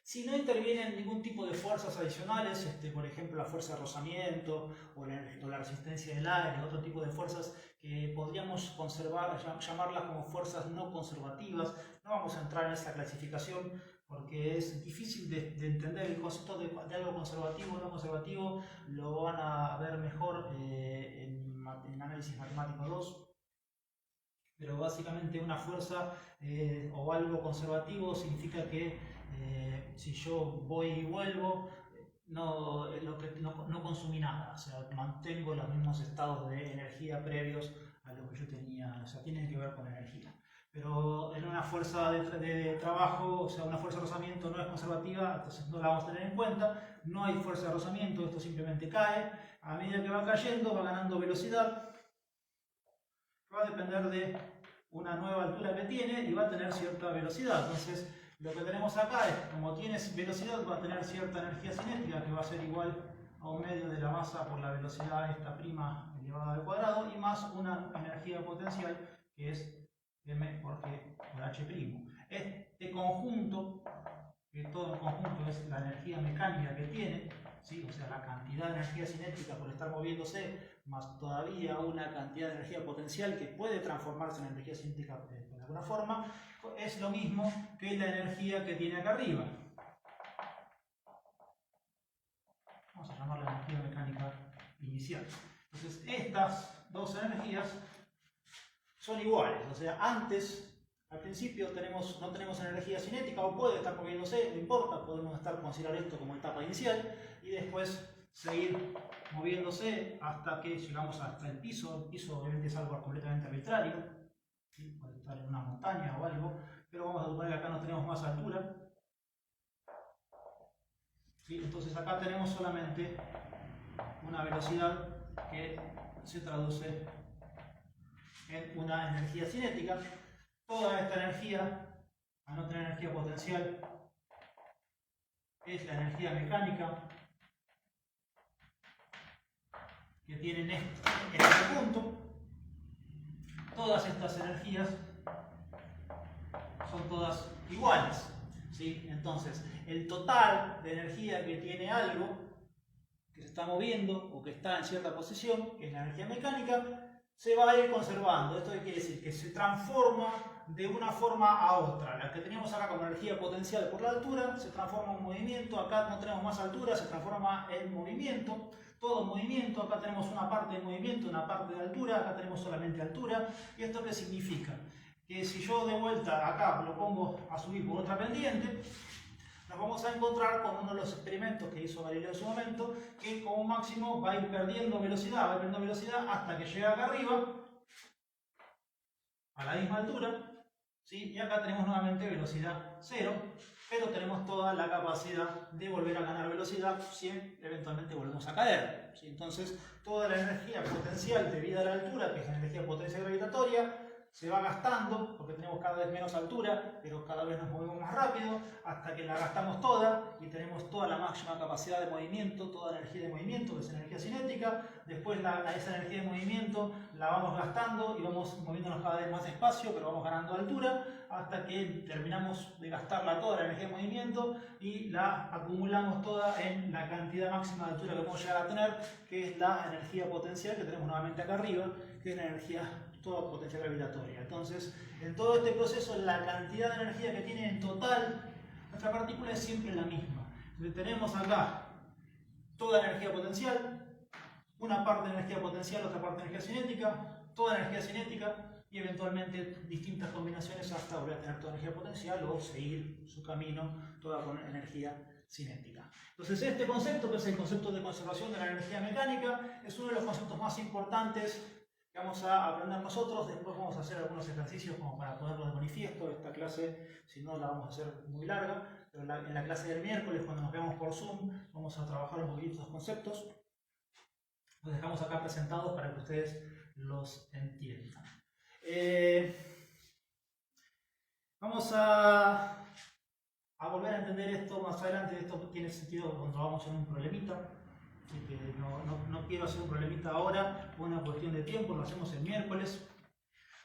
Si no intervienen ningún tipo de fuerzas adicionales, por ejemplo la fuerza de rozamiento o la resistencia del aire, otro tipo de fuerzas que podríamos llamarlas como fuerzas no conservativas, no vamos a entrar en esa clasificación porque es difícil de entender el concepto de algo conservativo o no conservativo, lo van a ver mejor en análisis matemático 2. Pero básicamente una fuerza o algo conservativo significa que si yo voy y vuelvo, no consumí nada, o sea, mantengo los mismos estados de energía previos a lo que yo tenía, o sea, tienen que ver con energía. Pero en una fuerza de trabajo, o sea, una fuerza de rozamiento no es conservativa, entonces no la vamos a tener en cuenta. No hay fuerza de rozamiento, esto simplemente cae. A medida que va cayendo, va ganando velocidad. Va a depender de una nueva altura que tiene y va a tener cierta velocidad. Entonces, lo que tenemos acá es, como tiene velocidad, va a tener cierta energía cinética que va a ser igual a un medio de la masa por la velocidad esta prima elevada al cuadrado y más una energía potencial que es m por g por h'. Este conjunto, que todo el conjunto es la energía mecánica que tiene, ¿sí? O sea, la cantidad de energía cinética por estar moviéndose, más todavía una cantidad de energía potencial que puede transformarse en energía cinética de alguna forma, es lo mismo que la energía que tiene acá arriba. Vamos a llamarla energía mecánica inicial. Entonces, estas dos energías son iguales, o sea, antes, al principio no tenemos energía cinética o puede estar moviéndose, no importa, podemos considerar esto como etapa inicial y después seguir moviéndose hasta que llegamos hasta el piso. El piso obviamente es algo completamente arbitrario, ¿sí? Puede estar en una montaña o algo, pero vamos a suponer que acá no tenemos más altura, ¿sí? Entonces acá tenemos solamente una velocidad que se traduce en una energía cinética. Toda esta energía, al no tener energía potencial, es la energía mecánica que tienen en este punto, todas estas energías son todas iguales, ¿sí? Entonces, el total de energía que tiene algo que se está moviendo o que está en cierta posición, que es la energía mecánica, se va a ir conservando. ¿Esto qué quiere decir? Que se transforma de una forma a otra. La que teníamos acá como energía potencial por la altura se transforma en movimiento. Acá no tenemos más altura, se transforma en movimiento. Todo movimiento. Acá tenemos una parte de movimiento, una parte de altura. Acá tenemos solamente altura. ¿Y esto qué significa? Que si yo de vuelta acá lo pongo a subir por otra pendiente, nos vamos a encontrar con uno de los experimentos que hizo Galileo en su momento, que como máximo va a ir perdiendo velocidad, hasta que llega acá arriba, a la misma altura, ¿sí? Y acá tenemos nuevamente velocidad cero, pero tenemos toda la capacidad de volver a ganar velocidad si eventualmente volvemos a caer, ¿sí? Entonces, toda la energía potencial debida a la altura, que es la energía potencial gravitatoria, se va gastando, porque tenemos cada vez menos altura, pero cada vez nos movemos más rápido, hasta que la gastamos toda y tenemos toda la máxima capacidad de movimiento, toda la energía de movimiento, que es energía cinética. Después esa energía de movimiento la vamos gastando y vamos moviéndonos cada vez más despacio, pero vamos ganando altura, hasta que terminamos de gastarla toda la energía de movimiento y la acumulamos toda en la cantidad máxima de altura que podemos llegar a tener, que es la energía potencial que tenemos nuevamente acá arriba, que es la energía toda potencial gravitatoria. Entonces, en todo este proceso, la cantidad de energía que tiene en total nuestra partícula es siempre la misma. Entonces, tenemos acá toda la energía potencial, una parte de energía potencial, otra parte de energía cinética, toda energía cinética y eventualmente distintas combinaciones hasta volver a tener toda energía potencial o seguir su camino toda con energía cinética. Entonces, este concepto, que es el concepto de conservación de la energía mecánica, es uno de los conceptos más importantes que vamos a aprender nosotros. Después vamos a hacer algunos ejercicios como para ponerlo de manifiesto. Esta clase, si no, la vamos a hacer muy larga, pero en la clase del miércoles, cuando nos veamos por Zoom, vamos a trabajar un poquito estos conceptos. Los dejamos acá presentados para que ustedes los entiendan. Vamos a volver a entender esto más adelante. Esto tiene sentido cuando vamos en un problemita. Que no quiero hacer un problemita ahora por una cuestión de tiempo, lo hacemos el miércoles.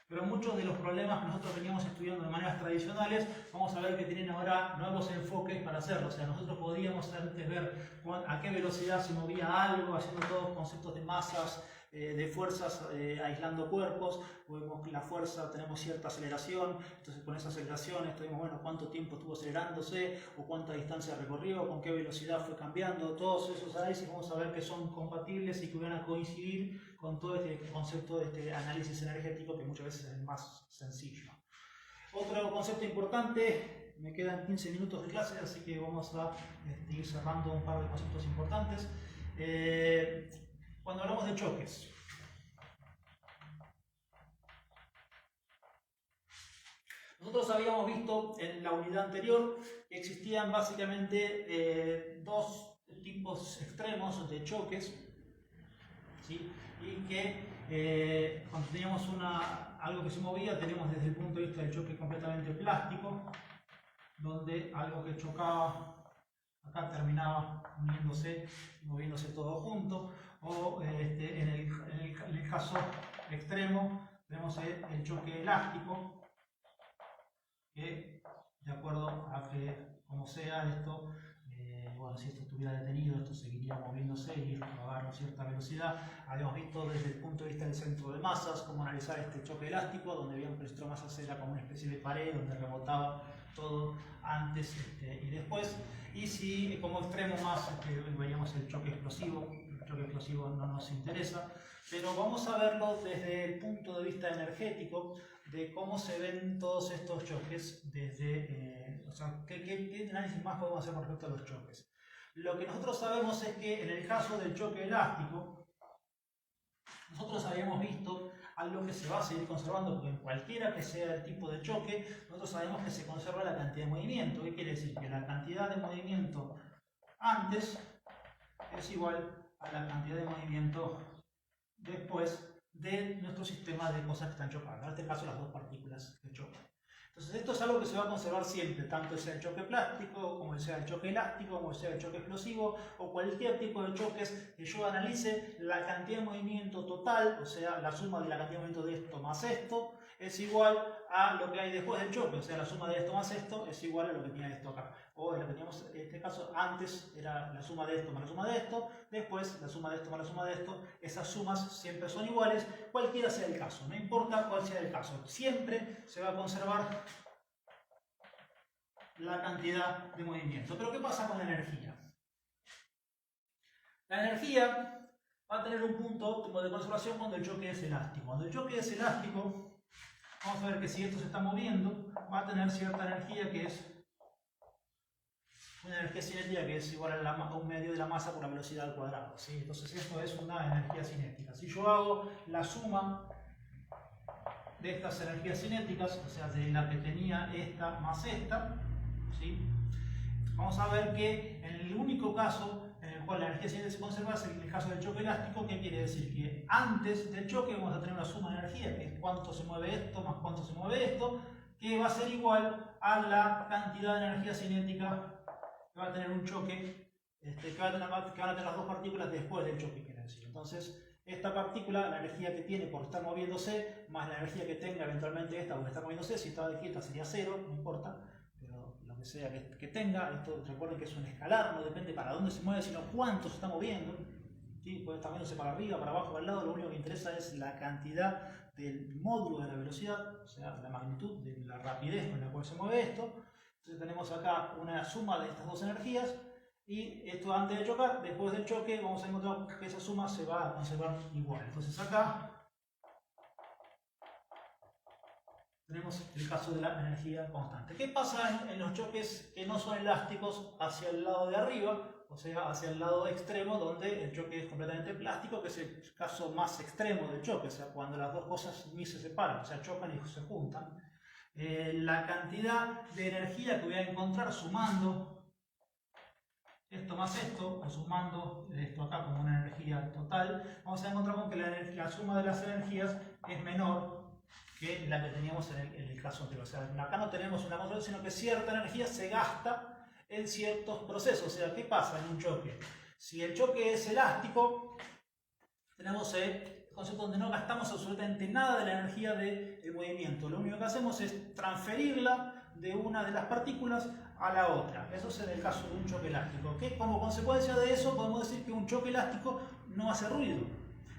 Pero muchos de los problemas que nosotros veníamos estudiando de maneras tradicionales, vamos a ver que tienen ahora nuevos enfoques para hacerlo. O sea, nosotros podíamos antes ver a qué velocidad se movía algo, haciendo todos conceptos de masas, de fuerzas, aislando cuerpos. Vemos que la fuerza, tenemos cierta aceleración, entonces con esa aceleración estuvimos, bueno, cuánto tiempo estuvo acelerándose, o cuánta distancia recorrió, con qué velocidad fue cambiando. Todos esos análisis vamos a ver que son compatibles y que van a coincidir con todo este concepto de este análisis energético, que muchas veces es el más sencillo. Otro concepto importante, me quedan 15 minutos de clase, así que vamos a ir cerrando un par de conceptos importantes. Cuando hablamos de choques, nosotros habíamos visto en la unidad anterior que existían básicamente dos tipos extremos de choques, ¿sí? Y que cuando teníamos algo que se movía, teníamos desde el punto de vista del choque completamente plástico, donde algo que chocaba acá terminaba uniéndose, moviéndose todo junto, o en el caso extremo tenemos el choque elástico, que de acuerdo a que como sea esto, bueno, si esto estuviera detenido, esto seguiría moviéndose y va a dar cierta velocidad. Habíamos visto desde el punto de vista del centro de masas cómo analizar este choque elástico, donde veíamos que el centro de masas era como una especie de pared donde rebotaba todo antes y después. Y si como extremo más veíamos el choque explosivo. El choque explosivo no nos interesa, pero vamos a verlo desde el punto de vista energético, de cómo se ven todos estos choques, desde, o sea, ¿qué análisis más podemos hacer con respecto a los choques? Lo que nosotros sabemos es que en el caso del choque elástico, nosotros habíamos visto algo que se va a seguir conservando, porque en cualquiera que sea el tipo de choque, nosotros sabemos que se conserva la cantidad de movimiento. ¿Qué quiere decir? Que la cantidad de movimiento antes es igual a la cantidad de movimiento después de nuestro sistema de cosas que están chocando. En este caso, las dos partículas que chocan. Entonces esto es algo que se va a conservar siempre, tanto sea el choque plástico, como sea el choque elástico, como sea el choque explosivo, o cualquier tipo de choques que yo analice, la cantidad de movimiento total, o sea, la suma de la cantidad de movimiento de esto más esto, es igual a lo que hay después del choque, o sea, la suma de esto más esto es igual a lo que tenía esto acá. O lo que teníamos en este caso antes era la suma de esto más la suma de esto, después la suma de esto más la suma de esto, esas sumas siempre son iguales, cualquiera sea el caso, no importa cuál sea el caso, siempre se va a conservar la cantidad de movimiento. Pero ¿qué pasa con la energía? La energía va a tener un punto óptimo de conservación cuando el choque es elástico. Cuando el choque es elástico, vamos a ver que si esto se está moviendo, va a tener cierta energía que es una energía cinética que es igual a un medio de la masa por la velocidad al cuadrado, ¿sí? Entonces esto es una energía cinética. Si yo hago la suma de estas energías cinéticas, o sea, de la que tenía esta más esta, ¿sí? Vamos a ver que en el único caso en el cual la energía cinética se conserva es en el caso del choque elástico, que quiere decir que antes del choque vamos a tener una suma de energía, que es cuánto se mueve esto más cuánto se mueve esto, que va a ser igual a la cantidad de energía cinética que va a tener un choque, que van a tener las dos partículas después del choque, quiere decir. Entonces, esta partícula, la energía que tiene por estar moviéndose, más la energía que tenga eventualmente esta por estar moviéndose, si estaba de quieta sería cero, no importa, pero lo que sea que tenga, esto recuerden que es un escalar, no depende para dónde se mueve, sino cuánto se está moviendo. ¿Sí? Puede estar moviéndose para arriba, para abajo, para el lado, lo único que interesa es la cantidad del módulo de la velocidad, o sea, la magnitud de la rapidez con la cual se mueve esto. Entonces tenemos acá una suma de estas dos energías y esto antes de chocar, después del choque vamos a encontrar que esa suma se va a conservar igual. Entonces acá tenemos el caso de la energía constante. ¿Qué pasa en los choques que no son elásticos hacia el lado de arriba? O sea, hacia el lado extremo donde el choque es completamente plástico, que es el caso más extremo del choque, o sea, cuando las dos cosas ni se separan, o sea, chocan y se juntan. La cantidad de energía que voy a encontrar sumando esto más esto, o sumando esto acá como una energía total, vamos a encontrar con que la suma de las energías es menor que la que teníamos en el caso anterior. O sea, acá no tenemos una conservación, sino que cierta energía se gasta en ciertos procesos. O sea, ¿qué pasa en un choque? Si el choque es elástico, tenemos el concepto donde no gastamos absolutamente nada de la energía del movimiento. Lo único que hacemos es transferirla de una de las partículas a la otra. Eso es en el caso de un choque elástico. Que como consecuencia de eso podemos decir que un choque elástico no hace ruido.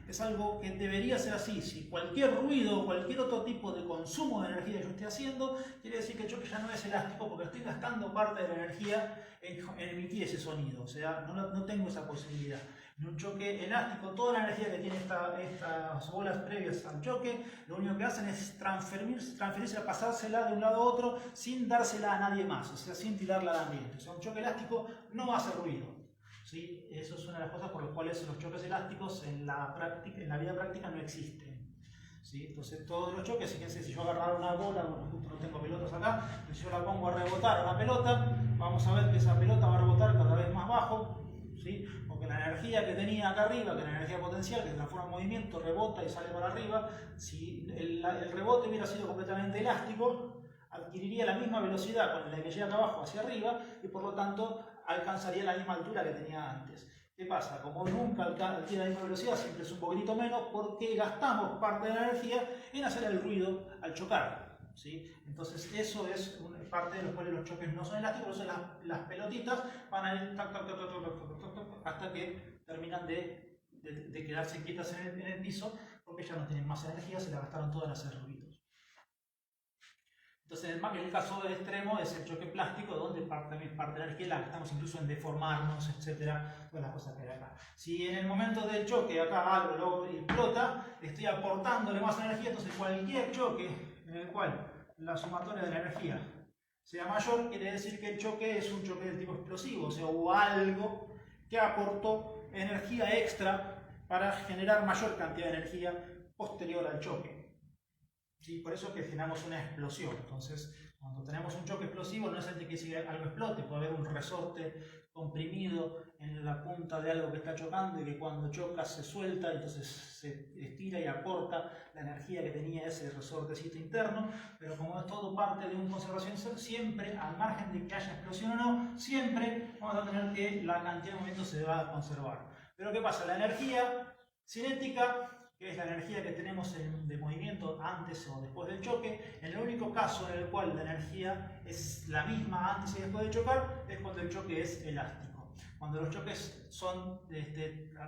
Es algo que debería ser así. Si cualquier ruido o cualquier otro tipo de consumo de energía que yo esté haciendo, quiere decir que el choque ya no es elástico porque estoy gastando parte de la energía en emitir ese sonido. O sea, no tengo esa posibilidad. En un choque elástico, toda la energía que tiene estas bolas previas al choque, lo único que hacen es transferirse, pasársela de un lado a otro sin dársela a nadie más, o sea, sin tirarla al ambiente. O sea, un choque elástico no hace ruido. ¿Sí? Eso es una de las cosas por las cuales los choques elásticos en la vida práctica no existen. ¿Sí? Entonces todos los choques, fíjense, si yo agarrara una bola, justo no tengo pelotas acá, si yo la pongo a rebotar a una pelota, vamos a ver que esa pelota va a rebotar cada vez más bajo, ¿sí? Porque la energía que tenía acá arriba, que es la energía potencial, que se transforma en movimiento, rebota y sale para arriba, si el rebote hubiera sido completamente elástico, adquiriría la misma velocidad con la que llega acá abajo hacia arriba y por lo tanto alcanzaría la misma altura que tenía antes. ¿Qué pasa? Como nunca adquiere la misma velocidad, siempre es un poquitito menos porque gastamos parte de la energía en hacer el ruido al chocar. ¿Sí? Entonces eso es parte de los cuales los choques no son elásticos, por eso las pelotitas van a ir hasta que terminan de quedarse quietas en el piso porque ya no tienen más energía, se la gastaron todas en hacer ruidos. Entonces, el caso extremo es el choque plástico, donde parte de la energía la gastamos incluso en deformarnos, etcétera, todas las cosas que hay acá. Si en el momento del choque acá algo luego explota, estoy aportándole más energía, entonces cualquier choque en el cual la sumatoria de la energía sea mayor, quiere decir que el choque es un choque del tipo explosivo, o sea, hubo algo que aportó energía extra para generar mayor cantidad de energía posterior al choque. ¿Sí? Por eso es que generamos una explosión. Entonces, cuando tenemos un choque explosivo, explosivo no es el de que si algo explote, puede haber un resorte comprimido en la punta de algo que está chocando y que cuando choca se suelta, entonces se estira y aporta la energía que tenía ese resortecito interno, pero como es todo parte de una conservación, siempre, al margen de que haya explosión o no, siempre vamos a tener que la cantidad de movimiento se va a conservar. Pero ¿qué pasa? La energía cinética, que es la energía que tenemos de movimiento antes o después del choque, en el único caso en el cual la energía es la misma antes y después de chocar, es cuando el choque es elástico. Cuando los choques son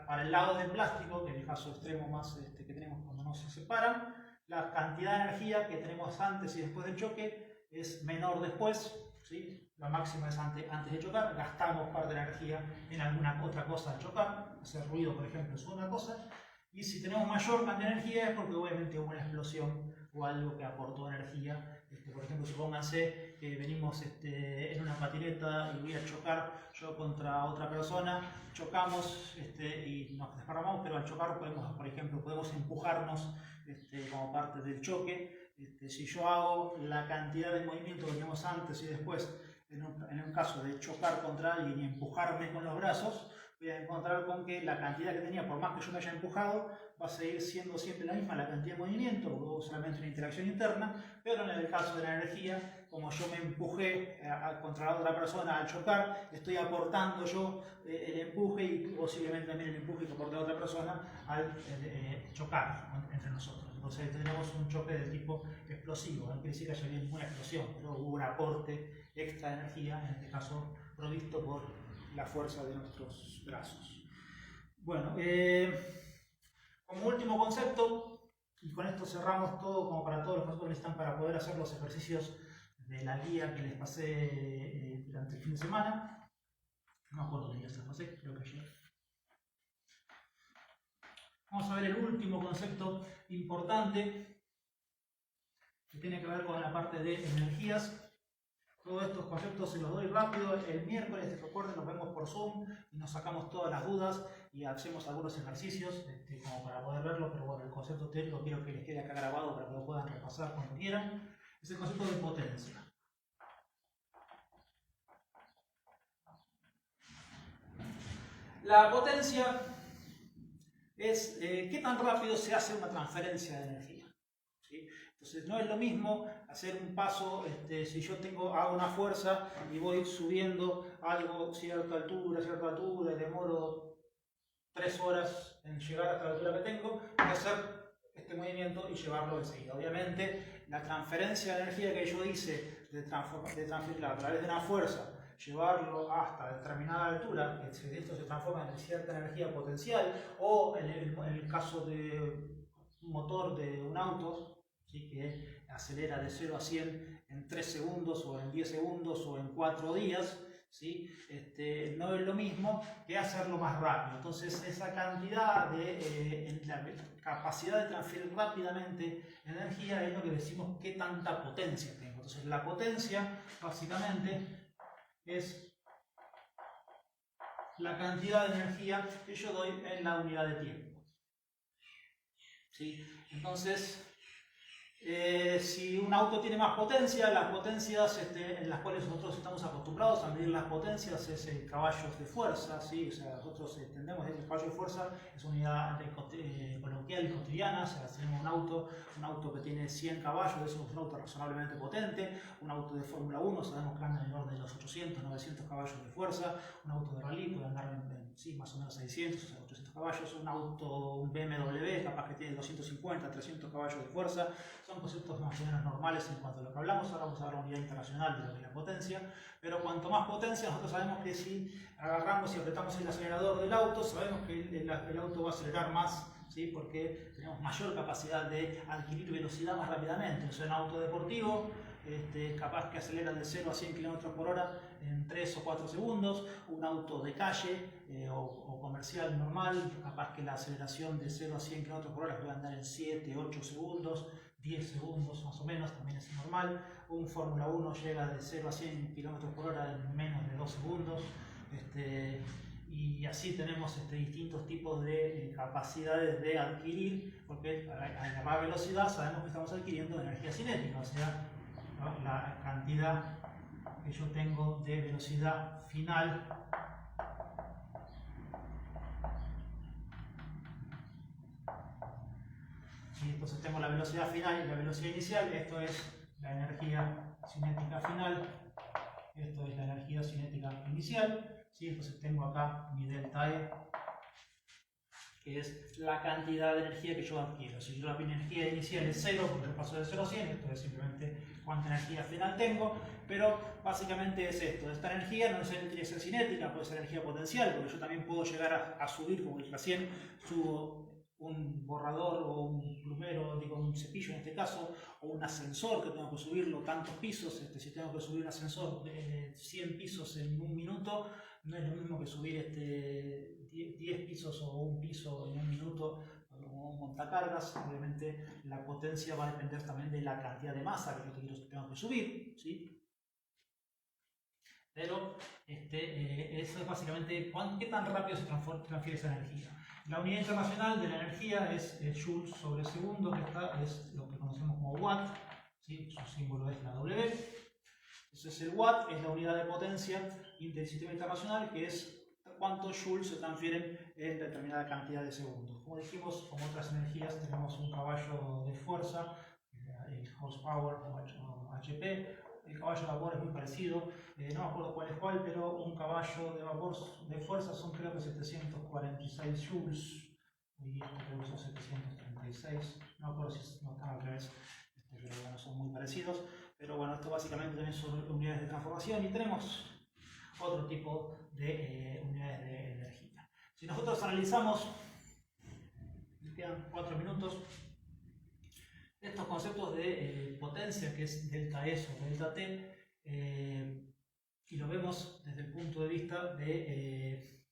para el lado del plástico, que es el caso extremo más que tenemos cuando no se separan, la cantidad de energía que tenemos antes y después del choque es menor después, ¿sí? La máxima es antes de chocar, gastamos parte de la energía en alguna otra cosa al chocar, hacer ruido por ejemplo es una cosa, y si tenemos mayor cantidad de energía es porque obviamente hubo una explosión o algo que aportó energía. Por ejemplo, supónganse que venimos en una patineta y voy a chocar yo contra otra persona, chocamos y nos desparramamos, pero al chocar podemos, por ejemplo, podemos empujarnos como parte del choque. Si yo hago la cantidad de movimiento que teníamos antes y después, en un caso de chocar contra alguien y empujarme con los brazos, voy a encontrar con que la cantidad que tenía, por más que yo me haya empujado, va a seguir siendo siempre la misma, la cantidad de movimiento, porque hubo solamente una interacción interna, pero en el caso de la energía, como yo me empujé contra la otra persona al chocar, estoy aportando yo el empuje y posiblemente también el empuje que aporte la otra persona al chocar entre nosotros. Entonces tenemos un choque del tipo explosivo, no quiere decir que haya habido ninguna explosión, pero hubo un aporte extra de energía, en este caso provisto por la fuerza de nuestros brazos. Bueno, como último concepto, y con esto cerramos todo como para todos los que nosotros necesitan para poder hacer los ejercicios de la guía que les pasé durante el fin de semana. No me acuerdo qué día se los pasé, creo que ayer. Vamos a ver el último concepto importante que tiene que ver con la parte de energías. Todos estos conceptos se los doy rápido. El miércoles, recuerden, nos vemos por Zoom y nos sacamos todas las dudas y hacemos algunos ejercicios como para poder verlo, pero bueno, el concepto teórico quiero que les quede acá grabado para que lo puedan repasar cuando quieran. Es el concepto de potencia. La potencia es qué tan rápido se hace una transferencia de energía. ¿Sí? Entonces no es lo mismo hacer un paso, si yo hago una fuerza y voy subiendo algo cierta altura, y demoro 3 horas en llegar hasta la altura que tengo, que hacer este movimiento y llevarlo enseguida. Obviamente la transferencia de energía que yo hice de transferirla a través de una fuerza, llevarlo hasta determinada altura, esto se transforma en cierta energía potencial, o en el caso de un motor de un auto, ¿sí? Que acelera de 0 a 100 en 3 segundos o en 10 segundos o en 4 días, ¿sí? No es lo mismo que hacerlo más rápido. Entonces esa cantidad de la capacidad de transferir rápidamente energía es lo que decimos qué tanta potencia tengo. Entonces la potencia básicamente es la cantidad de energía que yo doy en la unidad de tiempo. ¿Sí? Entonces, si un auto tiene más potencia, las potencias en las cuales nosotros estamos acostumbrados a medir las potencias es caballos de fuerza, ¿sí? O sea, nosotros entendemos que el caballo de fuerza es una unidad coloquial y cotidiana. O sea, tenemos un auto que tiene 100 caballos, eso es un auto razonablemente potente. Un auto de Fórmula 1 sabemos que anda en el orden de los 800, 900 caballos de fuerza. Un auto de rally puede andar sí, más o menos 600, o sea, 800 caballos. Un BMW capaz que tiene 250, 300 caballos de fuerza. Son conceptos más o menos normales en cuanto a lo que hablamos. Ahora vamos a ver la unidad internacional de lo que es la potencia, pero cuanto más potencia, nosotros sabemos que si agarramos y apretamos el acelerador del auto, sabemos que el auto va a acelerar más, ¿sí? Porque tenemos mayor capacidad de adquirir velocidad más rápidamente. O sea, un auto deportivo capaz que acelera de 0 a 100 km por hora en 3 o 4 segundos, un auto de calle o comercial normal, capaz que la aceleración de 0 a 100 km por hora puede andar en 7, 8 segundos, 10 segundos más o menos, también es normal. Un Fórmula 1 llega de 0 a 100 km por hora en menos de 2 segundos. Y así tenemos distintos tipos de capacidades de adquirir, porque a la velocidad sabemos que estamos adquiriendo energía cinética, o sea, ¿no? La cantidad que yo tengo de velocidad final y entonces tengo la velocidad final y la velocidad inicial. Esto es la energía cinética final, esto es la energía cinética inicial, ¿sí? Entonces tengo acá mi delta E, que es la cantidad de energía que yo adquiero. Si yo la energía inicial es 0, porque yo paso de 0 a 100, esto es simplemente cuánta energía final tengo, pero básicamente es esto. Esta energía no necesariamente tiene que ser cinética, puede ser energía potencial, porque yo también puedo llegar a subir, como recién subo un borrador o un plumero, digo un cepillo en este caso, o un ascensor que tengo que subirlo tantos pisos. Si tengo que subir un ascensor de 100 pisos en un minuto, no es lo mismo que subir 10 pisos o un piso en un minuto como un montacargas. Obviamente la potencia va a depender también de la cantidad de masa que yo tengo que subir, ¿sí? Pero eso es básicamente qué tan rápido se transfiere esa energía. La unidad internacional de la energía es joules sobre segundo, que es lo que conocemos como watt, ¿sí? Su símbolo es la W. Entonces el watt es la unidad de potencia del sistema internacional, que es cuántos joules se transfieren en determinada cantidad de segundos. Como dijimos, con otras energías tenemos un caballo de fuerza, el horsepower o HP. El caballo de vapor es muy parecido, no me acuerdo cuál es cuál, pero un caballo de vapor de fuerza son creo que 746 joules, y esto creo que son 736, no me acuerdo si no están al revés, creo que no son muy parecidos, pero bueno, esto básicamente también son unidades de transformación y tenemos otro tipo de unidades de energía. Si nosotros analizamos, nos quedan 4 minutos, estos conceptos de potencia, que es delta E sobre delta T, y lo vemos desde el punto de vista de,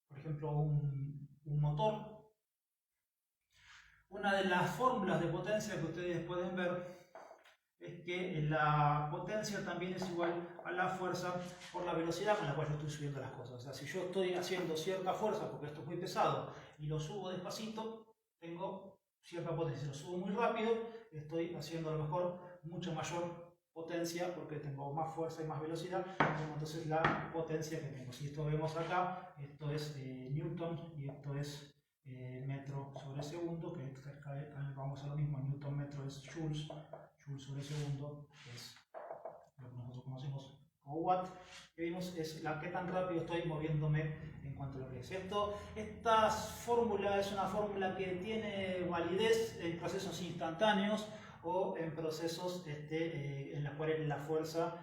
por ejemplo, un motor. Una de las fórmulas de potencia que ustedes pueden ver es que la potencia también es igual a la fuerza por la velocidad con la cual yo estoy subiendo las cosas. O sea, si yo estoy haciendo cierta fuerza porque esto es muy pesado y lo subo despacito, tengo cierta potencia. Si lo subo muy rápido, estoy haciendo a lo mejor mucha mayor potencia porque tengo más fuerza y más velocidad, entonces la potencia que tengo. Si esto vemos acá, esto es Newton y esto es metro sobre segundo, que vamos a lo mismo, Newton metro es joules, joules sobre segundo, que es lo que nosotros conocemos como watt. Que vimos es qué tan rápido estoy moviéndome en cuanto a lo que es esto. Esta fórmula es una fórmula que tiene validez en procesos instantáneos o en procesos en los cuales la fuerza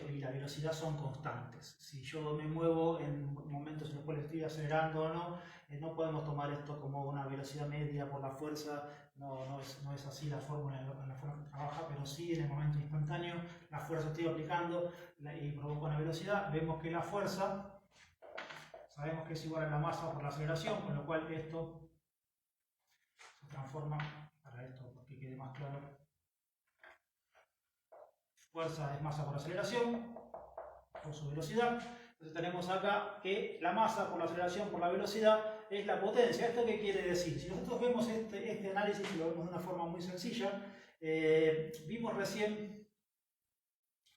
y la velocidad son constantes. Si yo me muevo en momentos en los cuales estoy acelerando o no, no podemos tomar esto como una velocidad media por la fuerza. No es así la fórmula en la forma que trabaja, pero sí en el momento instantáneo la fuerza estoy aplicando y provoca una velocidad. Vemos que la fuerza sabemos que es igual a la masa por la aceleración, con lo cual esto se transforma, para esto que quede más claro, fuerza es masa por aceleración por su velocidad. Entonces tenemos acá que la masa por la aceleración por la velocidad es la potencia. ¿Esto qué quiere decir? Si nosotros vemos este análisis, y lo vemos de una forma muy sencilla, vimos recién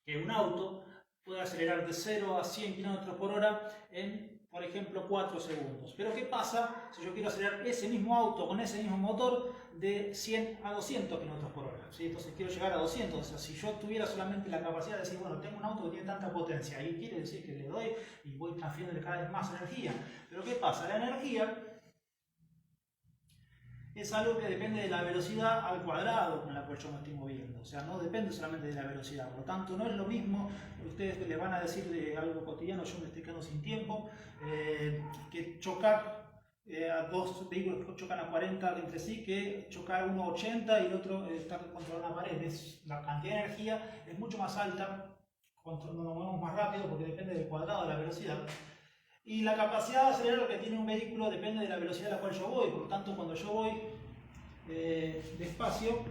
que un auto puede acelerar de 0 a 100 km por hora en, por ejemplo, 4 segundos. Pero ¿qué pasa si yo quiero acelerar ese mismo auto con ese mismo motor de 100 a 200 km por hora? ¿Sí? Entonces quiero llegar a 200. O sea, si yo tuviera solamente la capacidad de decir, bueno, tengo un auto que tiene tanta potencia, ahí quiere decir que le doy y voy transfiriéndole cada vez más energía. Pero ¿qué pasa? La energía es algo que depende de la velocidad al cuadrado con la cual yo me estoy moviendo. O sea, no depende solamente de la velocidad. Por lo tanto, no es lo mismo, ustedes les van a decir de algo cotidiano, yo me estoy quedando sin tiempo, que chocar a dos vehículos que chocan a 40 entre sí, que chocar uno a 80 y el otro estar contra una pared. La cantidad de energía es mucho más alta cuando nos movemos más rápido porque depende del cuadrado de la velocidad. Y la capacidad de acelerar que tiene un vehículo depende de la velocidad a la cual yo voy. Por lo tanto, cuando yo voy despacio,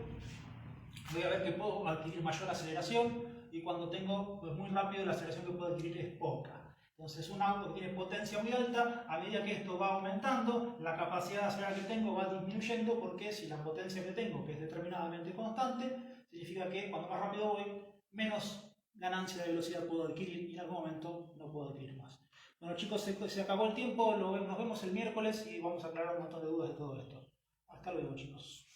voy a ver que puedo adquirir mayor aceleración, y cuando tengo muy rápido, la aceleración que puedo adquirir es poca. Entonces, un auto que tiene potencia muy alta, a medida que esto va aumentando, la capacidad de acelerar que tengo va disminuyendo, porque si la potencia que tengo, que es determinadamente constante, significa que cuando más rápido voy, menos ganancia de velocidad puedo adquirir y en algún momento no puedo adquirir más. Bueno chicos, se acabó el tiempo, nos vemos el miércoles y vamos a aclarar un montón de dudas de todo esto. Hasta luego chicos.